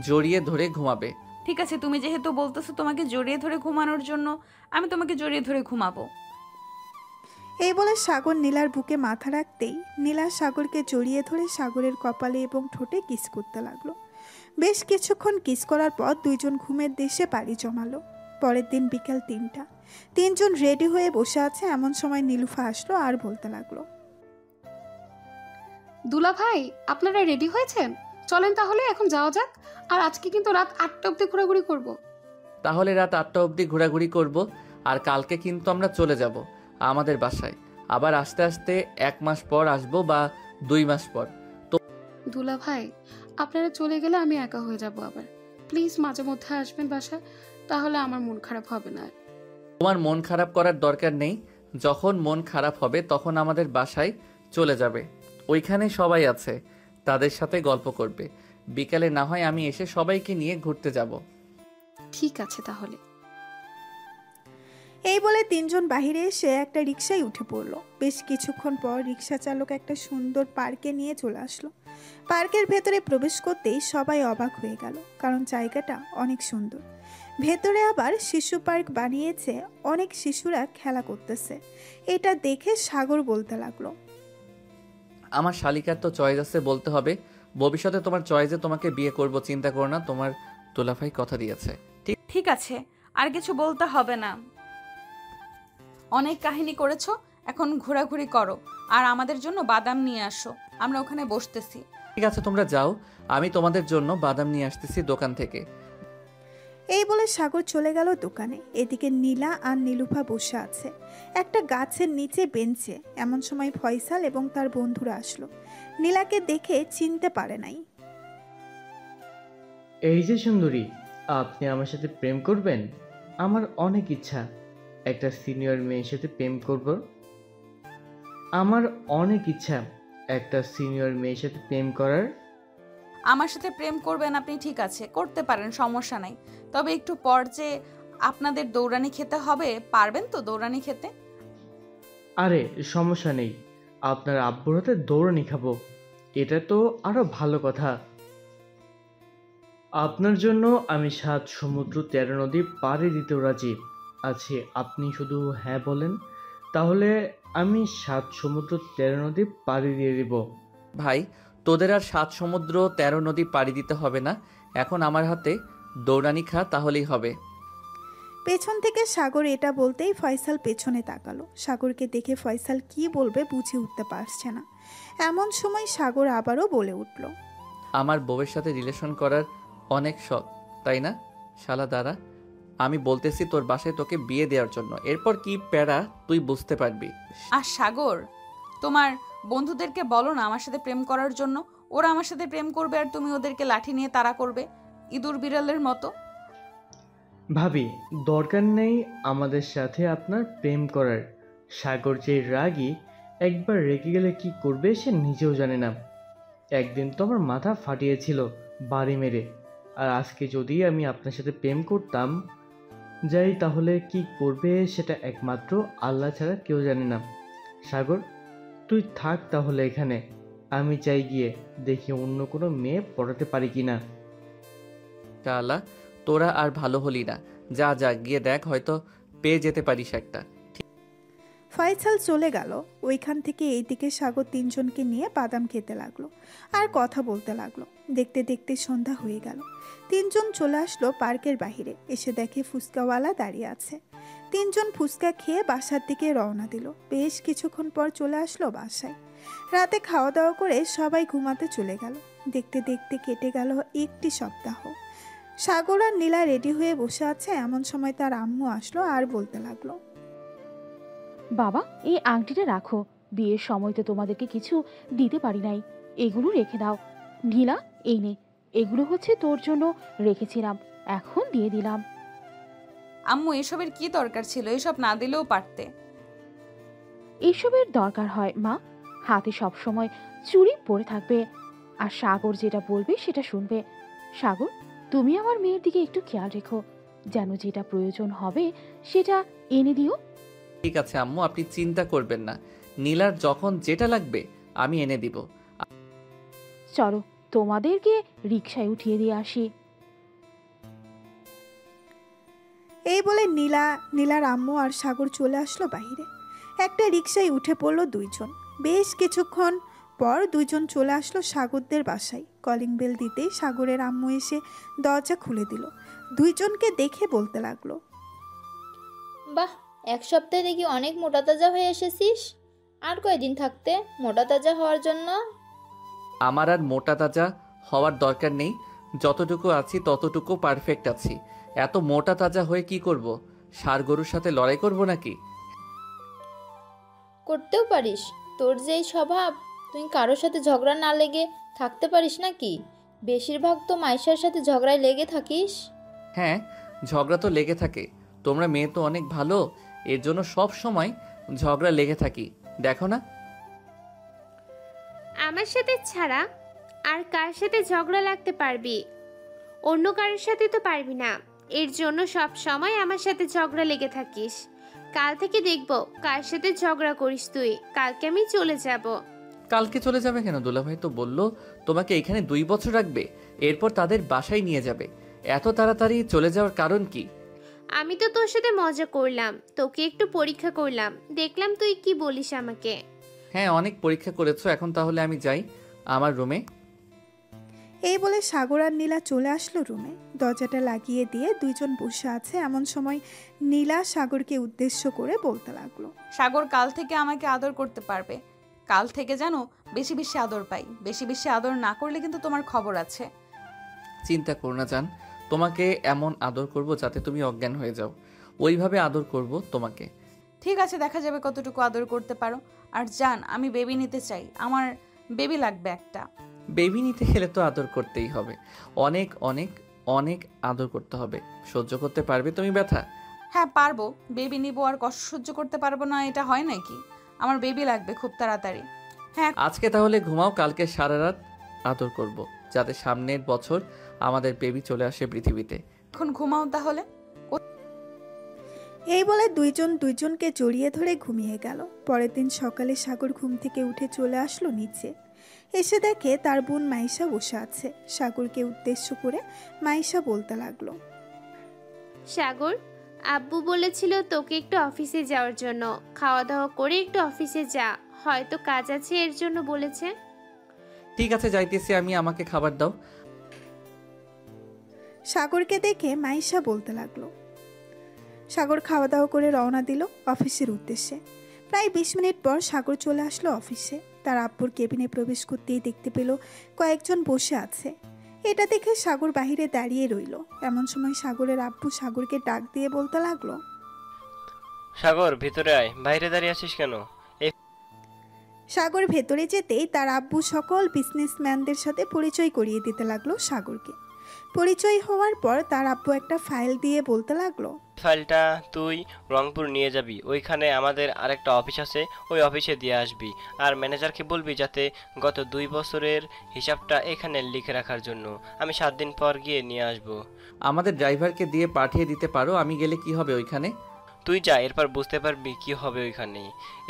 জড়িয়ে ধরে ঘুমাবে। ঠিক আছে, তুমি যেহেতু বলতেছো তোমাকে জড়িয়ে ধরে ঘুমানোর জন্য, আমি তোমাকে জড়িয়ে ধরে ঘুমাবো। এই বলে সাগর নীলার বুকে মাথা রাখতেই নীলা সাগরকে জড়িয়ে ধরে সাগরের কপালে এবং ঠোঁটে কিস করতে লাগলো। বেশ কিছুক্ষণ কিস করার পর দুইজন ঘুমের দেশে পাড়ি জমালো। পরের দিন বিকেল 3টা। তিনজন রেডি হয়ে বসে আছে। এমন সময় নীলুফা আসলো আর বলতে লাগলো, দুলা ভাই, আপনারা রেডি হয়েছেন? চলেন তাহলে এখন যাওয়া যাক। আর আজকে কিন্তু রাত 8টা অবধি ঘোরাঘুরি করব। তাহলে রাত 8টা অবধি ঘোরাঘুরি করব, আর কালকে কিন্তু আমরা চলে যাব আমাদের বাসায়। আবার আস্তে আস্তে 1 মাস পর আসবো বা 2 মাস পর। দুলা ভাই, আপনারা চলে গেলে আমি একা হয়ে যাব আবার। প্লিজ মাঝে মধ্যে আসবেন বাসায়, তাহলে আমার মন খারাপ হবে না। তোমার মন খারাপ করার দরকার নেই। যখন মন খারাপ হবে তখন আমাদের বাসায় চলে যাবে, ওইখানে সবাই আছে, তাদের সাথে গল্প করবে। বিকালে না হয় আমি এসে সবাইকে নিয়ে ঘুরতে যাব। ঠিক আছে তাহলে। এই বলে তিনজন বাহিরে এসে একটা রিকশায় উঠে পড়লো। বেশ কিছুক্ষণ পর রিকশা চালক একটা সুন্দর পার্কে নিয়ে চলে আসলো। পার্কের ভেতরে প্রবেশ করতেই সবাই অবাক হয়ে গেল, কারণ জায়গাটা অনেক সুন্দর। ভেতরে আবার শিশু পার্ক বানিয়েছে, অনেক শিশুরা খেলা করতেছে। এটা দেখে সাগর বলতে লাগলো, আমার শালিকার তো চয়েস আছে বলতে হবে। ভবিষ্যতে তোমার চয়েসে তোমাকে বিয়ে করব, চিন্তা করো না, তোমার দুলাভাই কথা দিয়েছে। ঠিক আছে, আর কিছু বলতে হবে না। অনেক কাহিনী করেছো, এখন ঘোরাঘুরি করো আর আমাদের জন্য বাদাম নিয়ে আসো, আমরা ওখানে বসতেছি। ঠিক আছে তোমরা যাও, আমি তোমাদের জন্য বাদাম নিয়ে আসতেছি দোকান থেকে। এই বলে সাগর চলে গেল দোকানে। এদিকে নীলা আর নীলুফা বসে আছে একটা গাছের নিচে বেঞ্চে। এমন সময় ফয়সাল এবং তার বন্ধুরা আসলো। নীলাকে দেখে চিনতে পারে নাই। এই যে সুন্দরী, আপনি আমার সাথে প্রেম করবেন? আমার অনেক ইচ্ছা একটা সিনিয়র মেয়ের সাথে প্রেম করব। আমার অনেক ইচ্ছা একটা সিনিয়র মেয়ের সাথে প্রেম করার। আমার সাথে প্রেম করবেন আপনি, ঠিক আছে করতে পারেন, সমস্যা নাই। তবে একটু পর যে আপনাদের দৌড়ানি খেতে হবে, পারবেন তো দৌড়ানি খেতে? আরে সমস্যা নেই, আপনার আব্বুর হাতে দৌড়ানি খাবো, এটা তো আরো ভালো কথা। আপনার জন্য আমি 7 সমুদ্র 13 নদী পাড়ি দিতেও রাজি আছি। আপনি শুধু হ্যাঁ বলেন, তাহলে আমি 7 সমুদ্র 13 নদী পাড়ি দিয়ে দিব। ভাই, তোদের আর 7 সমুদ্র 13 নদী পাড়ি দিতে হবে না, এখন আমার হাতে দৌড়ানি খা, তাহলেই হবে। পেছন থেকে সাগর এটা বলতেই ফয়সাল পেছনে তাকালো। সাগরকে দেখে ফয়সাল কি বলবে বুঝে উঠতে পারছে না। এমন সময় সাগর আবারও বলে উঠল, আমার বউয়ের সাথে রিলেশন করার অনেক শখ, তাই না? শালা দাঁড়া, আমি বলতেছি তোর বাসায় তোকে বিয়ে দেওয়ার জন্য, এরপর কি প্যারা তুই বুঝতে পারবি। আর সাগর, তোমার বন্ধুদেরকে বলো না আমার সাথে প্রেম করার জন্য। ওরা আমার সাথে প্রেম করবে আর তুমি ওদেরকে লাঠি নিয়ে তাড়া করবে, ইঁদুর বিড়ালের মতো। ভাবি, দরকার নেই আমাদের সাথে আপনার প্রেম করার। সাগর যে রাগী, একবার রেগে গেলে কি করবে সে নিজেও জানে না। একদিন তো আমার মাথা ফাটিয়েছিল বাড়ি মেরে, আর আজকে যদি আমি আপনার সাথে প্রেম করতাম যাই, তাহলে কি করবে সেটা একমাত্র আল্লাহ ছাড়া কেউ জানে না। সাগর, তুই থাক তাহলে এখানে, আমি চাই গিয়ে দেখি অন্য কোনো মেয়ে পড়াতে পারি কিনা। শালা তোরা আর ভালো হলি না, যা যা গিয়ে দেখ, হয়তো পেয়ে যেতে পারিস একটা। ফয়সাল চলে গেল। ওইখান থেকে এইদিকে সাগর তিনজনকে নিয়ে বাদাম খেতে লাগলো আর কথা বলতে লাগলো। দেখতে দেখতে সন্ধ্যা হয়ে গেল। তিনজন চলে আসলো পার্কের বাহিরে। এসে দেখে ফুচকাওয়ালা দাঁড়িয়ে আছে। তিনজন ফুচকা খেয়ে বাসার দিকে রওনা দিল। বেশ কিছুক্ষণ পর চলে আসলো বাসায়। রাতে খাওয়া দাওয়া করে সবাই ঘুমাতে চলে গেল। দেখতে দেখতে কেটে গেল একটি সপ্তাহ। সাগর আর নীলা রেডি হয়ে বসে আছে। এমন সময় তার আম্মু আসলো আর বলতে লাগলো, বাবা, এই আংটিটা রাখো, বিয়ের সময় তো তোমাদেরকে কিছু দিতে পারি নাই, এগুলো রেখে দাও। নীলা, এই নে, এগুলো হচ্ছে তোর জন্য রেখেছিলাম, এখন দিয়ে দিলাম। আম্মু, এসবের কি দরকার ছিল? এসব না দিলেও পারতে। এসবের দরকার হয় মা, হাতে সব সময় চুড়ি পরে থাকবে, আর সাগর যেটা বলবে সেটা শুনবে। সাগর, তুমি আমার মেয়ের দিকে একটু খেয়াল রেখো, যেন যেটা প্রয়োজন হবে সেটা এনে দিও। ঠিক আছে আম্মু, আপনি চিন্তা করবেন না, নীলার যখন যেটা লাগবে আমি এনে দিব। চলো তোমাদেরকে রিকশায় উঠিয়ে দিয়ে আসি। এই বলে নীলার আম্মু আর সাগর চলে আসলো বাইরে। একটা রিকশায় উঠে পড়লো দুইজন। বেশ কিছুক্ষণ পর দুইজন চলে আসলো সাগরদের বাসায়। কলিং বেল দিতেই সাগরের আম্মু এসে দরজা খুলে দিল। দুইজনকে দেখে বলতে লাগলো, বাহ, 1 সপ্তাহে দেখি অনেক মোটা তাজা হয়ে এসেছিস। আর কয়দিন থাকতে মোটা তাজা হওয়ার জন্য? আমার আর মোটা তাজা হওয়ার দরকার নেই, যতটুকু আছি ততটুকু পারফেক্ট আছি। এত মোটা তাজা হয়ে কি করব? ষাঁড় গরুর সাথে লড়াই করব নাকি? করতেও পারিস, তোর যে এই স্বভাব, তুই কারোর সাথে ঝগড়া না লেগে থাকতে পারিস নাকি? বেশিরভাগ তো মাইশার সাথে ঝগড়ায় লেগে থাকিস। হ্যাঁ, ঝগড়া তো লেগে থাকে। তোমরা মেয়ে তো অনেক ভালো, এর জন্য সব সময় ঝগড়া লেগে থাকি, দেখো না? আমার সাথে ছাড়া আর কার সাথে ঝগড়া লাগতে পারবি? অন্য কারোর সাথে তো পারবি না। এর জন্য সব সময় আমার সাথে ঝগড়া লেগে থাকিস। কাল থেকে দেখব কার সাথে ঝগড়া করিস তুই। কালকে আমি চলে যাব। কালকে চলে যাবে কেন? দুলাভাই তো বললো তোমাকে এখানে 2 বছর রাখবে, এরপর তাদের বাসায় নিয়ে যাবে। এত তাড়াতাড়ি চলে যাওয়ার কারণ কি? আমি তো তোর সাথে মজা করলাম, তোকে একটু পরীক্ষা করলাম, দেখলাম তুই কি বলিস আমাকে। হ্যাঁ, অনেক পরীক্ষা করেছো, এখন তাহলে আমি যাই আমার রুমে। এই বলে সাগর আর নীলা চলে আসলো রুমে। দরজাটা লাগিয়ে দিয়ে দুইজন বসে আছে এমন সময় নীলা সাগরকে উদ্দেশ্য করে বলতে লাগলো, সাগর কাল থেকে আমাকে আদর করতে পারবে। কাল থেকে জানো বেশি বেশি আদর পাই। বেশি বেশি আদর না করলে কিন্তু তোমার খবর আছে। চিন্তা করো না জান, তোমাকে এমন আদর করব যাতে তুমি অজ্ঞান হয়ে যাও, ওইভাবে আদর করব তোমাকে। ঠিক আছে, দেখা যাবে কতটুকু আদর করতে পারো। আর জান, আমি বেবি নিতে চাই, আমার বেবি লাগবে একটা। বেবি নিতে গেলে তো আদর করতেই হবে, অনেক অনেক অনেক আদর করতে হবে। সহ্য করতে পারবে তুমি ব্যথা? হ্যাঁ পারবো, বেবি নিব আর কষ্ট সহ্য করতে পারবো না এটা হয় নাকি? আমার বেবি লাগবে খুব তাড়াতাড়ি। হ্যাঁ আজকে তাহলে ঘুমাও, কালকে সারা রাত আদর করব যাতে সামনের বছর আমাদের বেবি চলে আসে পৃথিবীতে। এখন ঘুমাও তাহলে। এই বলে দুইজন দুইজনকে জড়িয়ে ধরে ঘুমিয়ে গেল। পরের দিন সকালে সাগর ঘুম থেকে উঠে চলে আসলো নিচে। এসে দেখে তার বোন মাইশা বসে আছে। সাগরকে উদ্দেশ্য করে মাইশা বলতে লাগলো, সাগর, আব্বু বলেছিল তোকে একটু অফিসে যাওয়ার জন্য। খাওয়া দাওয়া করে একটু অফিসে যা, হয়তো কাজ আছে এর জন্য বলেছে। ঠিক আছে যাইতেছি আমি, আমাকে খাবার দাও। সাগরকে দেখে মাইশা বলতে লাগলো। সাগর খাওয়া দাওয়া করে রওনা দিল অফিসের উদ্দেশ্যে। প্রায় 20 মিনিট পর সাগর চলে আসলো অফিসে। তার আব্বুর কেবিনে প্রবেশ করতেই দেখতে পেল কয়েকজন বসে আছে। এটা দেখে সাগর বাহিরে দাঁড়িয়ে রইল। এমন সময় সাগরের আব্বু সাগরকে ডাক দিয়ে বলতে লাগলো, সাগর ভিতরে আয়, বাইরে দাঁড়িয়ে আছিস কেন? সাগর ভেতরে যেতেই তার আব্বু সকল বিজনেসম্যানদের সাথে পরিচয় করিয়ে দিতে লাগলো সাগরকে। পরিচয় হওয়ার পর তার আব্বু একটা ফাইল দিয়ে বলতে লাগলো, ফাইলটা তুই রংপুর নিয়ে যাবি, ওইখানে আমাদের আরেকটা অফিস আছে, ওই অফিসে দিয়ে আসবি। আর ম্যানেজারকে বলবি যাতে গত 2 বছরের হিসাবটা এখানে লিখে রাখার জন্য। আমি 7 দিন পর গিয়ে নিয়ে আসবো। আমাদের ড্রাইভারকে দিয়ে পাঠিয়ে দিতে পারো, আমি গেলে কি হবে ওইখানে? তুই যা, এরপর বুঝতে পারবি কি হবে ওইখানে।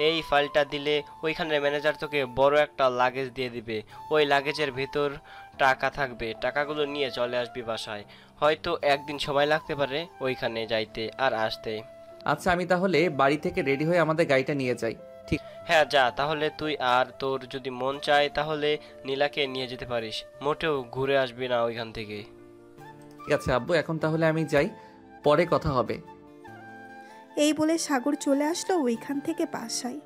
এই ফাইলটা দিলে ওইখানে ম্যানেজার তোকে বড় একটা লাগেজ দিয়ে দিবে। ওই লাগেজের ভিতর টাকা থাকবে, টাকাগুলো নিয়ে চলে আসবি বাসায়। হয়তো একদিন সময় লাগতে পারে ওইখানে যাইতে আর আসতে। আচ্ছা, আমি তাহলে বাড়ি থেকে রেডি হয়ে আমাদের গাড়িটা নিয়ে যাই। ঠিক? হ্যাঁ যা তাহলে তুই। আর তোর যদি মন চায় তাহলে নীলাকে নিয়ে যেতে পারিস, মোটেও ঘুরে আসবি না ওইখান থেকে। ঠিক আছে আব্বু, এখন তাহলে আমি যাই, পরে কথা হবে। এই বলে সাগর চলে আসলো ওইখান থেকে বাসায়।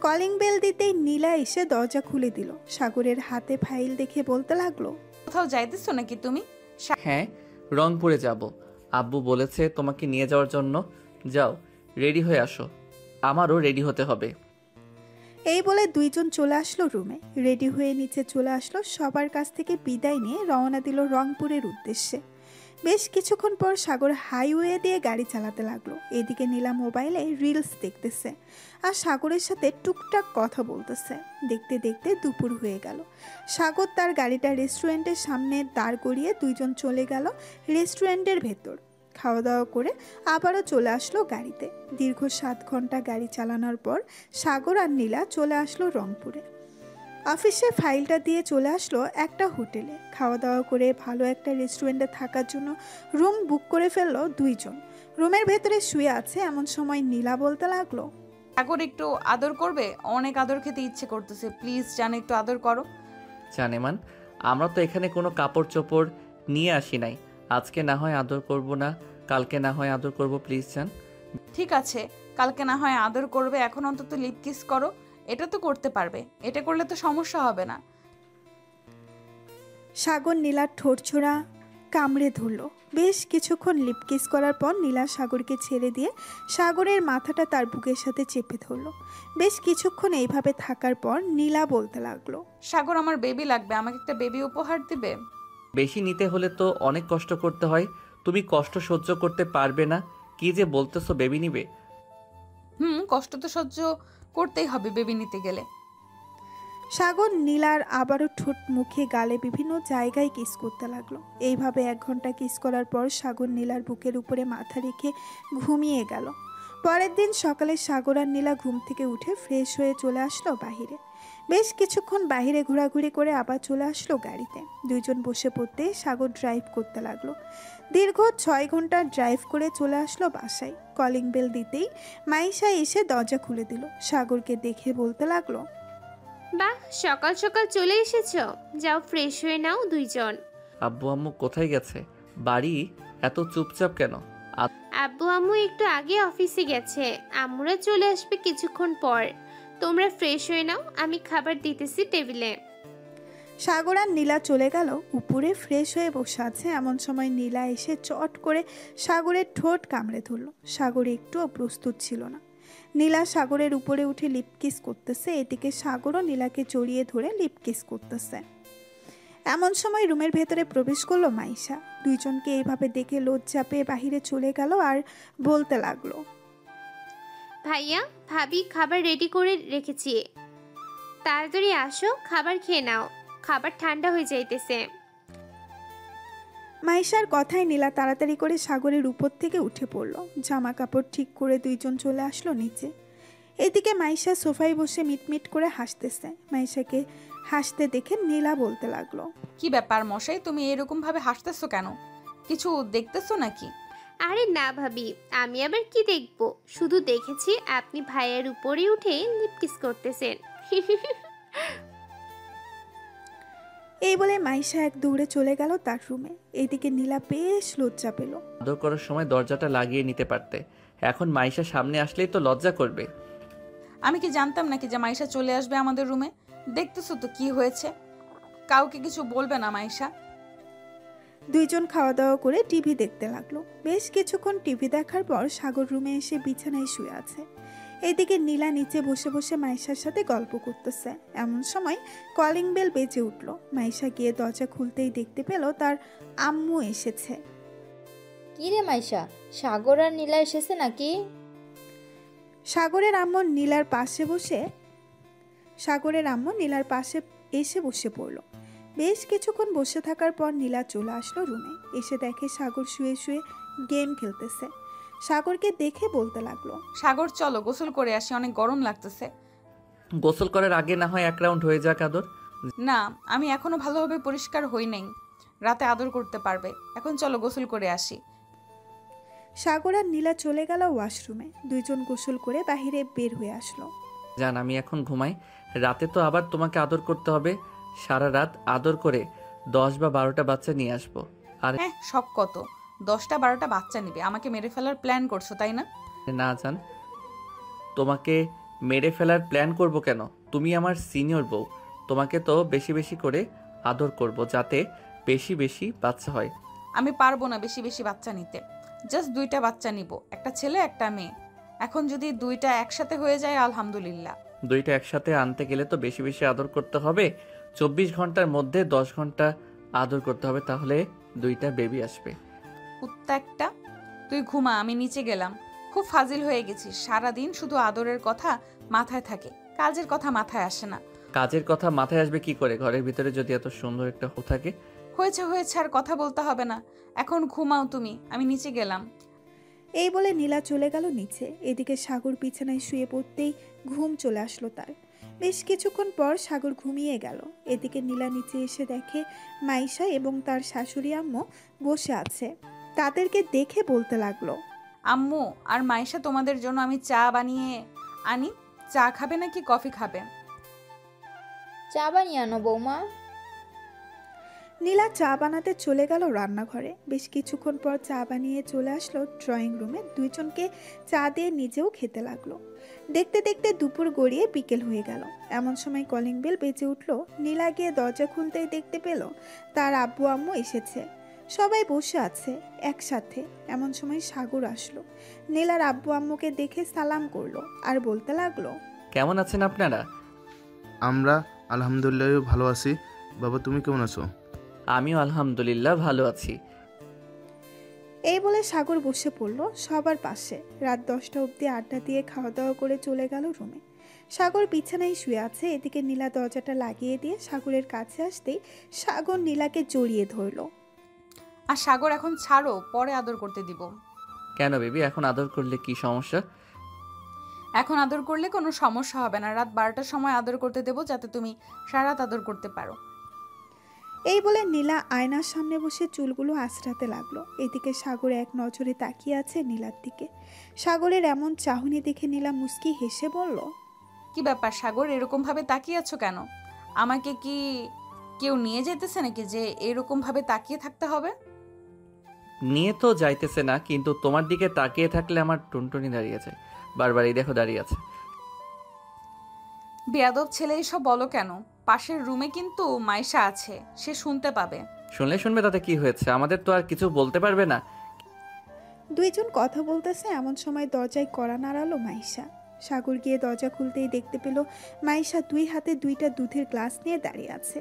কলিং বেল দিতেই নীলা এসে দরজা খুলে দিল। সাগরের হাতে ফাইল দেখে বলতে লাগলো, কোথাও যাইতেছো নাকি তুমি? হ্যাঁ, রংপুরে যাব, আব্বু বলেছে তোমাকে নিয়ে যাওয়ার জন্য। যাও রেডি হয়ে আসো, আমারও রেডি হতে হবে। এই বলে দুইজন চলে আসলো রুমে। রেডি হয়ে নিচে চলে আসলো। সবার কাছ থেকে বিদায় নিয়ে রওনা দিল রংপুরের উদ্দেশ্যে। বেশ কিছুক্ষণ পর সাগর হাইওয়ে দিয়ে গাড়ি চালাতে লাগলো। এদিকে নীলা মোবাইলে রিলস দেখতেছে আর সাগরের সাথে টুকটাক কথা বলতেছে। দেখতে দেখতে দুপুর হয়ে গেল। সাগর তার গাড়িটা রেস্টুরেন্টের সামনে দাঁড় করিয়ে দুইজন চলে গেল রেস্টুরেন্টের ভেতর। খাওয়া দাওয়া করে আবারও চলে আসলো গাড়িতে। দীর্ঘ 7 ঘন্টা গাড়ি চালানোর পর সাগর আর নীলা চলে আসলো রংপুরে। অফিসে ফাইলটা দিয়ে চলে আসলো একটা হোটেলে। খাওয়া দাওয়া করে ভালো একটা রেস্টুরেন্টে থাকার জন্য রুম বুক করে ফেললো দুইজন। রুমের ভেতরে শুয়ে আছে। এমন সময় নীলা বলতে লাগলো, সাগর একটু আদর করবে, অনেক আদর খেতে ইচ্ছে করতেছে, প্লিজ জান একটু আদর করো। জানেমান, আমরা তো এখানে কোনো কাপড় চোপড় নিয়ে আসি নাই। আজকে না হয় আদর করব না, কালকে না হয় আদর করব, প্লিজ জান। ঠিক আছে, কালকে না হয় আদর করবে, এখন অন্তত লিপ কিস করো। এটা তো করতে পারবে, এটা করলে তো সমস্যা হবে না। সাগর নীলার ঠোঁট ছোড়া কামড়ে ধরল। বেশ কিছুক্ষণ লিপকিস করার পর নীলা সাগরকে ছেড়ে দিয়ে সাগরের মাথাটা তার বুকের সাথে চেপে ধরল। বেশ কিছুক্ষণ এইভাবে থাকার পর নীলা বলতে লাগলো, সাগর আমার বেবি লাগবে, আমাকে একটা বেবি উপহার দিবে। বেশি নিতে হলে তো অনেক কষ্ট করতে হয়। তুমি কষ্ট সহ্য করতে পারবে না। কি যে বলতেছো, বেবি নিবে? কষ্ট তো সহ্য করতেই হবে বেবি নিতে গেলে। সাগর নীলার আবারও ঠোঁট, মুখে, গালে বিভিন্ন জায়গায় কিস করতে লাগলো। এইভাবে 1 ঘন্টা কিস করার পর সাগর নীলার বুকের উপরে মাথা রেখে ঘুমিয়ে গেল। পরের দিন সকালে সাগর আর নীলা ঘুম থেকে উঠে ফ্রেশ হয়ে চলে আসলো বাহিরে। বেশ কিছুক্ষণ বাহিরে ঘোরাঘুরি করে আবার চলে আসলো গাড়িতে। দুইজন বসে পড়তে সাগর ড্রাইভ করতে লাগলো। দীর্ঘ 6 ঘন্টা ড্রাইভ করে চলে আসলো বাসায়। কলিং বেল দিতেই মাইশা এসে দরজা খুলে দিল। সাগরকে দেখে বলতে লাগলো, বাহ, সকাল সকাল চলে এসেছো। যাও ফ্রেশ হয়ে নাও দুইজন। আব্বু আম্মু কোথায় গেছে? বাড়ি এত চুপচাপ কেন? আব্বু আম্মু একটু আগে অফিসে গেছে, আম্মুরা চলে আসবে কিছুক্ষণ পর। তোমরা ফ্রেশ হয়ে নাও, আমি খাবার দিতেছি টেবিলে। সাগর আর নীলা চলে গেল উপরে। ফ্রেশ হয়ে বসে আছে এমন সময় নীলা এসে চট করে সাগরের ঠোঁট কামড়ে ধরল। সাগর একটুও প্রস্তুত ছিল না। নীলা সাগরের উপরে উঠে লিপকিস করতেছে, এদিকে সাগরও নীলাকে জড়িয়ে ধরে লিপকিস করতেছে। এমন সময় রুমের ভেতরে প্রবেশ করলো মাইশা। দুইজনকে এইভাবে দেখে লজ্জা পেয়ে বাহিরে চলে গেল আর বলতে লাগলো, ভাইয়া ভাবি খাবার রেডি করে রেখেছি, তাড়াতাড়ি আসো, খাবার খেয়ে নাও, খাবার ঠান্ডা হয়ে যাইতেছে। মাইশার কথায় নীলা তাড়াতাড়ি করে সাগরের উপর থেকে উঠে পড়ল। জামা কাপড় ঠিক করে দুইজন চলে আসলো নিচে। এদিকে মাইশা সোফায় বসে মিটমিট করে হাসতেছে। মাইশাকে হাসতে দেখে নীলা বলতে লাগলো, কি ব্যাপার মশাই, তুমি এরকম ভাবে হাসতেছো কেন? কিছু দেখতেছো নাকি? আরে না ভাবি, আমি আবার কি দেখবো, শুধু দেখেছি আপনি ভাইয়ের উপরে উঠে লিপকিস করতেছেন। এই বলে মাইশা এক দৌড়ে চলে গেল তার রুমে। এইদিকে নীলা বেশ লজ্জা পেল। আদর করার সময় দরজাটা লাগিয়ে নিতে পারতে। এখন মাইশা সামনে আসলেই তো লজ্জা করবে। আমি কি জানতাম নাকি যে মাইশা চলে আসবে আমাদের রুমে? দেখতেছো তো কি হয়েছে। কাউকে কিছু বলবে না মাইশা। দুইজন খাওয়া দাওয়া করে টিভি দেখতে লাগলো। বেশ কিছুক্ষণ টিভি দেখার পর সাগর রুমে এসে বিছানায় শুয়ে আছে। এদিকে নীলা নিচে বসে বসে মাইশার সাথে গল্প করতেছে। এমন সময় কলিং বেল বেজে উঠল। মাইশা গিয়ে দরজা খুলতেই দেখতে পেল তার আম্মু এসেছে। কি রে মাইশা, সাগর আর নীলা এসেছে নাকি? সাগরের আম্মু নীলার পাশে এসে বসে পড়ল। বেশ কিছুক্ষণ বসে থাকার পর নীলা চলে আসলো রুমে। এসে দেখে সাগর শুয়ে শুয়ে গেম খেলতেছে। সাগরকে দেখে বলতে লাগলো, সাগর চলো গোসল করে আসি, অনেক গরম লাগতেছে। গোসল করার আগে না হয় 1 রাউন্ড হয়ে যাক আদর। না, আমি এখনো ভালোভাবে পরিষ্কার হই নাই, রাতে আদর করতে পারবে। এখন চলো গোসল করে আসি। সাগর আর নীলা চলে গেল ওয়াশরুমে। দুইজন গোসল করে বাহিরে বের হয়ে আসলো। জান, আমি এখন ঘুমাই। রাতে তো আবার তোমাকে আদর করতে হবে। সারা রাত আদর করে 10 বা 12টা বাচ্চা নিয়ে আসবো। আর হ্যাঁ, শখ কত, 10টা 12টা বাচ্চা নিবে। আমাকে মেরে ফেলার প্ল্যান করছো তাই না? না জান, তোমাকে মেরে ফেলার প্ল্যান করব কেন? তুমি আমার সিনিয়র বউ। তোমাকে তো বেশি বেশি করে আদর করব, যাতে বেশি বেশি বাচ্চা হয়। আমি পারবো না বেশি বেশি বাচ্চা নিতে। জাস্ট 2টা বাচ্চা নিব, একটা ছেলে একটা মেয়ে। এখন যদি 2টা একসাথে হয়ে যায় আলহামদুলিল্লাহ। 2টা একসাথে আনতে গেলে তো বেশি বেশি আদর করতে হবে। 24 ঘন্টার মধ্যে 10 ঘন্টা আদর করতে হবে, তাহলে 2টা বেবি আসবে। কুত্তা একটা, তুই ঘুমা, আমি নিচে গেলাম। খুব ফাজিল হয়ে গেছিস, সারাদিন শুধু আদরের কথা মাথায় থাকে, কাজের কথা মাথায় আসে না। কাজের কথা মাথায় আসবে কি করে, ঘরের ভিতরে যদি এত সুন্দর একটা হু থাকে? হয়েছে হয়েছে, আর কথা বলতে হবে না, এখন ঘুমাও তুমি, আমি নিচে গেলাম। এই বলে নীলা চলে গেল নিচে। এদিকে সাগর বিছানায় শুয়ে পড়তেই ঘুম চলে আসলো তার। বেশ কিছুক্ষণ পর সাগর ঘুমিয়ে গেল। এদিকে নীলা নিচে এসে দেখে মাইশা এবং তার শাশুড়ি আম্মু বসে আছে। তাদেরকে দেখে বলতে লাগলো, আম্মু আর মাইশা, তোমাদের জন্য আমি চা বানিয়ে আনি। চা খাবে নাকি কফি খাবে? চা বানিয়ে আনো বৌমা। নীলা চা বানাতে চলে গেল রান্নাঘরে। বেশ কিছুক্ষণ পর চা বানিয়ে চলে আসলো ড্রয়িং রুমে। দুইজনকে চা দিয়ে নিজেও খেতে লাগলো। দেখতে দেখতে দুপুর গড়িয়ে বিকেল হয়ে গেল। এমন সময় কলিং বেল বেজে উঠলো। নীলা গিয়ে দরজা খুলতেই দেখতে পেল তার আব্বু আম্মু এসেছে। সবাই বসে আছে একসাথে। এমন সময় সাগর আসলো। নীলার আব্বু আম্মুকে দেখে সালাম করলো আর বলতে লাগলো, কেমন আছেন আপনারা? আমরা আলহামদুলিল্লাহ ভালো আছি। বাবা, তুমি কেমন আছো? আমিও আলহামদুলিল্লাহ ভালো আছি। এই বলে সাগর বসে পড়ল সবার পাশে। রাত 10টা অবধি আড্ডা দিয়ে খাওয়া দাওয়া করে চলে গেল রুমে। সাগর বিছানায় শুয়ে আছে। এদিকে নীলা দরজাটা লাগিয়ে দিয়ে সাগরের কাছে আসতেই সাগর নীলাকে জড়িয়ে ধরল। আর সাগর এখন ছাড়ো, পরে আদর করতে দিব। কেন বেবি, এখন আদর করলে কি সমস্যা? এখন আদর করলে কোনো সমস্যা হবে না। রাত 12টার সময় আদর করতে দেবো, যাতে তুমি সারা রাত আদর করতে পারো। এই বলে নীলা আয়নার সামনে বসে চুলগুলো আঁচড়াতে লাগলো। এদিকে সাগর এক নজরে তাকিয়ে আছে নীলার দিকে। সাগরের এমন চাহনি দেখে নীলা মুচকি হেসে বলল, কি ব্যাপার সাগর, এরকম ভাবে তাকিয়ে আছো কেন? আমাকে কি কেউ নিয়ে যেতেছে নাকি যে এরকম ভাবে তাকিয়ে থাকতে হবে? নিয়ে তো যাইতেছে না, কিন্তু তোমার দিকে তাকিয়ে থাকলে আমার টুনটুনি দাঁড়িয়ে যায়। বারবার এই দেখো দাঁড়িয়ে আছে। বেয়াদব ছেলে, এসব বলো কেন? পাশের রুমে কিন্তু মাইশা আছে, সে শুনতে পাবে। শুনলে শুনবে, তাতে কি হয়েছে? আমাদের তো আর কিছু বলতে পারবে না। দুইজন কথা বলতেছে এমন সময় দরজায় কড়া নাড়ালো মাইশা। সাগর গিয়ে দরজা খুলতেই দেখতে পেল মাইশা 2 হাতে 2টা দুধের গ্লাস নিয়ে দাঁড়িয়ে আছে।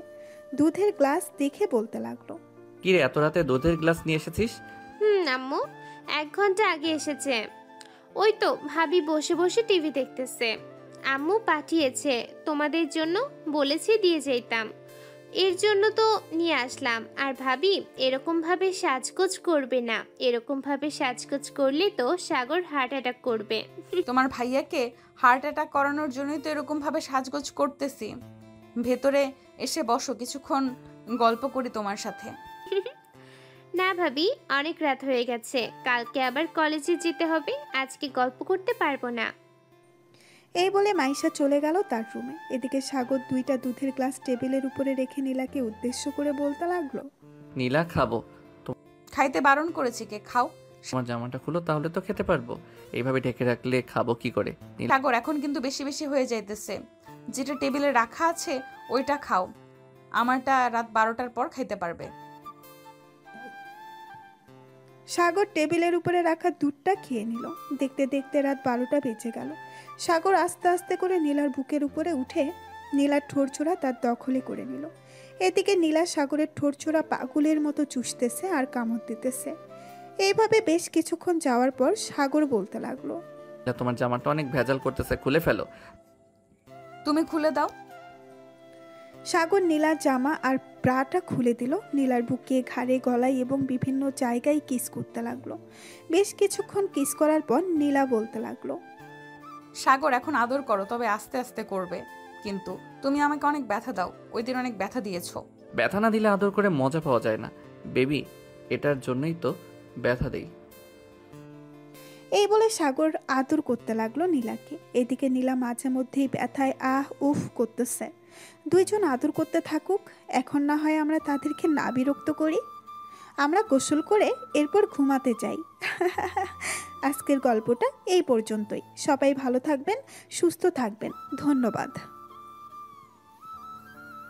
দুধের গ্লাস দেখে বলতে লাগলো, কি রে, এত রাতে দুধের গ্লাস নিয়ে এসেছিস? আম্মু 1 ঘন্টা আগে এসেছে। ওই তো ভাবি বসে বসে টিভি দেখতেছে। আম্মু পাঠিয়েছে তোমাদের জন্য, বলেছে দিয়ে যাইতাম, এর জন্য তো নিয়ে আসলাম। আর ভাবি এরকম ভাবে সাজগোজ করবে না, এরকম ভাবে সাজগোজ করলে তো সাগর হার্ট অ্যাটাক করবে। তোমার ভাইয়াকে হার্ট অ্যাটাক করানোর জন্যই তো এরকম ভাবে সাজগোজ করতেছি। ভেতরে এসে বসো, কিছুক্ষণ গল্প করি তোমার সাথে। না ভাবি, অনেক রাত হয়ে গেছে, কালকে আবার কলেজে যেতে হবে, আজকে গল্প করতে পারবো না। এই বলে মাইশা চলে গেল তার রুমে। এদিকে সাগর 2টা দুধের গ্লাস টেবিলের উপরে রেখে নীলাকে উদ্দেশ্য করে বলতে লাগলো, নীলা, খাবো। খাইতে বারণ করেছি কে? খাও। তোমার জামাটা খুলো, তাহলে তো খেতে পারবো। এইভাবে ঢেকে রাখলে খাবো কি করে? সাগর এখন কিন্তু বেশি বেশি হয়ে যাইতেছে। যেটা টেবিলে রাখা আছে ওইটা খাও, আমারটা রাত 12টার পর খাইতে পারবে। সাগর টেবিলের উপরে রাখা দুধটা খেয়ে নিল। দেখতে দেখতে রাত 12টা বেজে গেল। সাগর আস্তে আস্তে করে নীলার বুকের উপরে উঠে নীলার ঠোঁটছোড়া তার দখলে করে নিল। এদিকে নীলা সাগরের ঠোঁটছোড়া পাগলের মতো চুষতেছে আর কামড় দিতেছে। এইভাবে বেশ কিছুক্ষণ যাওয়ার পর সাগর বলতে লাগলো, তোমার জামাটা অনেক ভেজাল করতেছে, খুলে ফেলো। তুমি খুলে দাও। সাগর নীলার জামা আর ব্রাটা খুলে দিল। নীলার বুকে, ঘাড়ে, গলায় এবং বিভিন্ন জায়গায় কিস করতে লাগলো। বেশ কিছুক্ষণ কিস করার পর নীলা বলতে লাগলো, সাগর এখন আদর করো, তবে আস্তে আস্তে করবে, কিন্তু তুমি আমাকে অনেক ব্যথা দাও, ওই দিন অনেক ব্যথা দিয়েছো। ব্যথা না দিলে আদর করে মজা পাওয়া যায় না বেবি, এটার জন্যই তো ব্যথা দেই। এই বলে সাগর আদর করতে লাগলো নীলাকে। এদিকে নীলা মাঝে মধ্যেই ব্যথায় আহ উফ করতেছে। দুইজন আদর করতে থাকুক, এখন না হয় আমরা তাদেরকে না বিরক্ত করি। আমরা গোসল করে এরপর ঘুমাতে যাই। আজকের গল্পটা এই পর্যন্তই। সবাই ভালো থাকবেন, সুস্থ থাকবেন। ধন্যবাদ।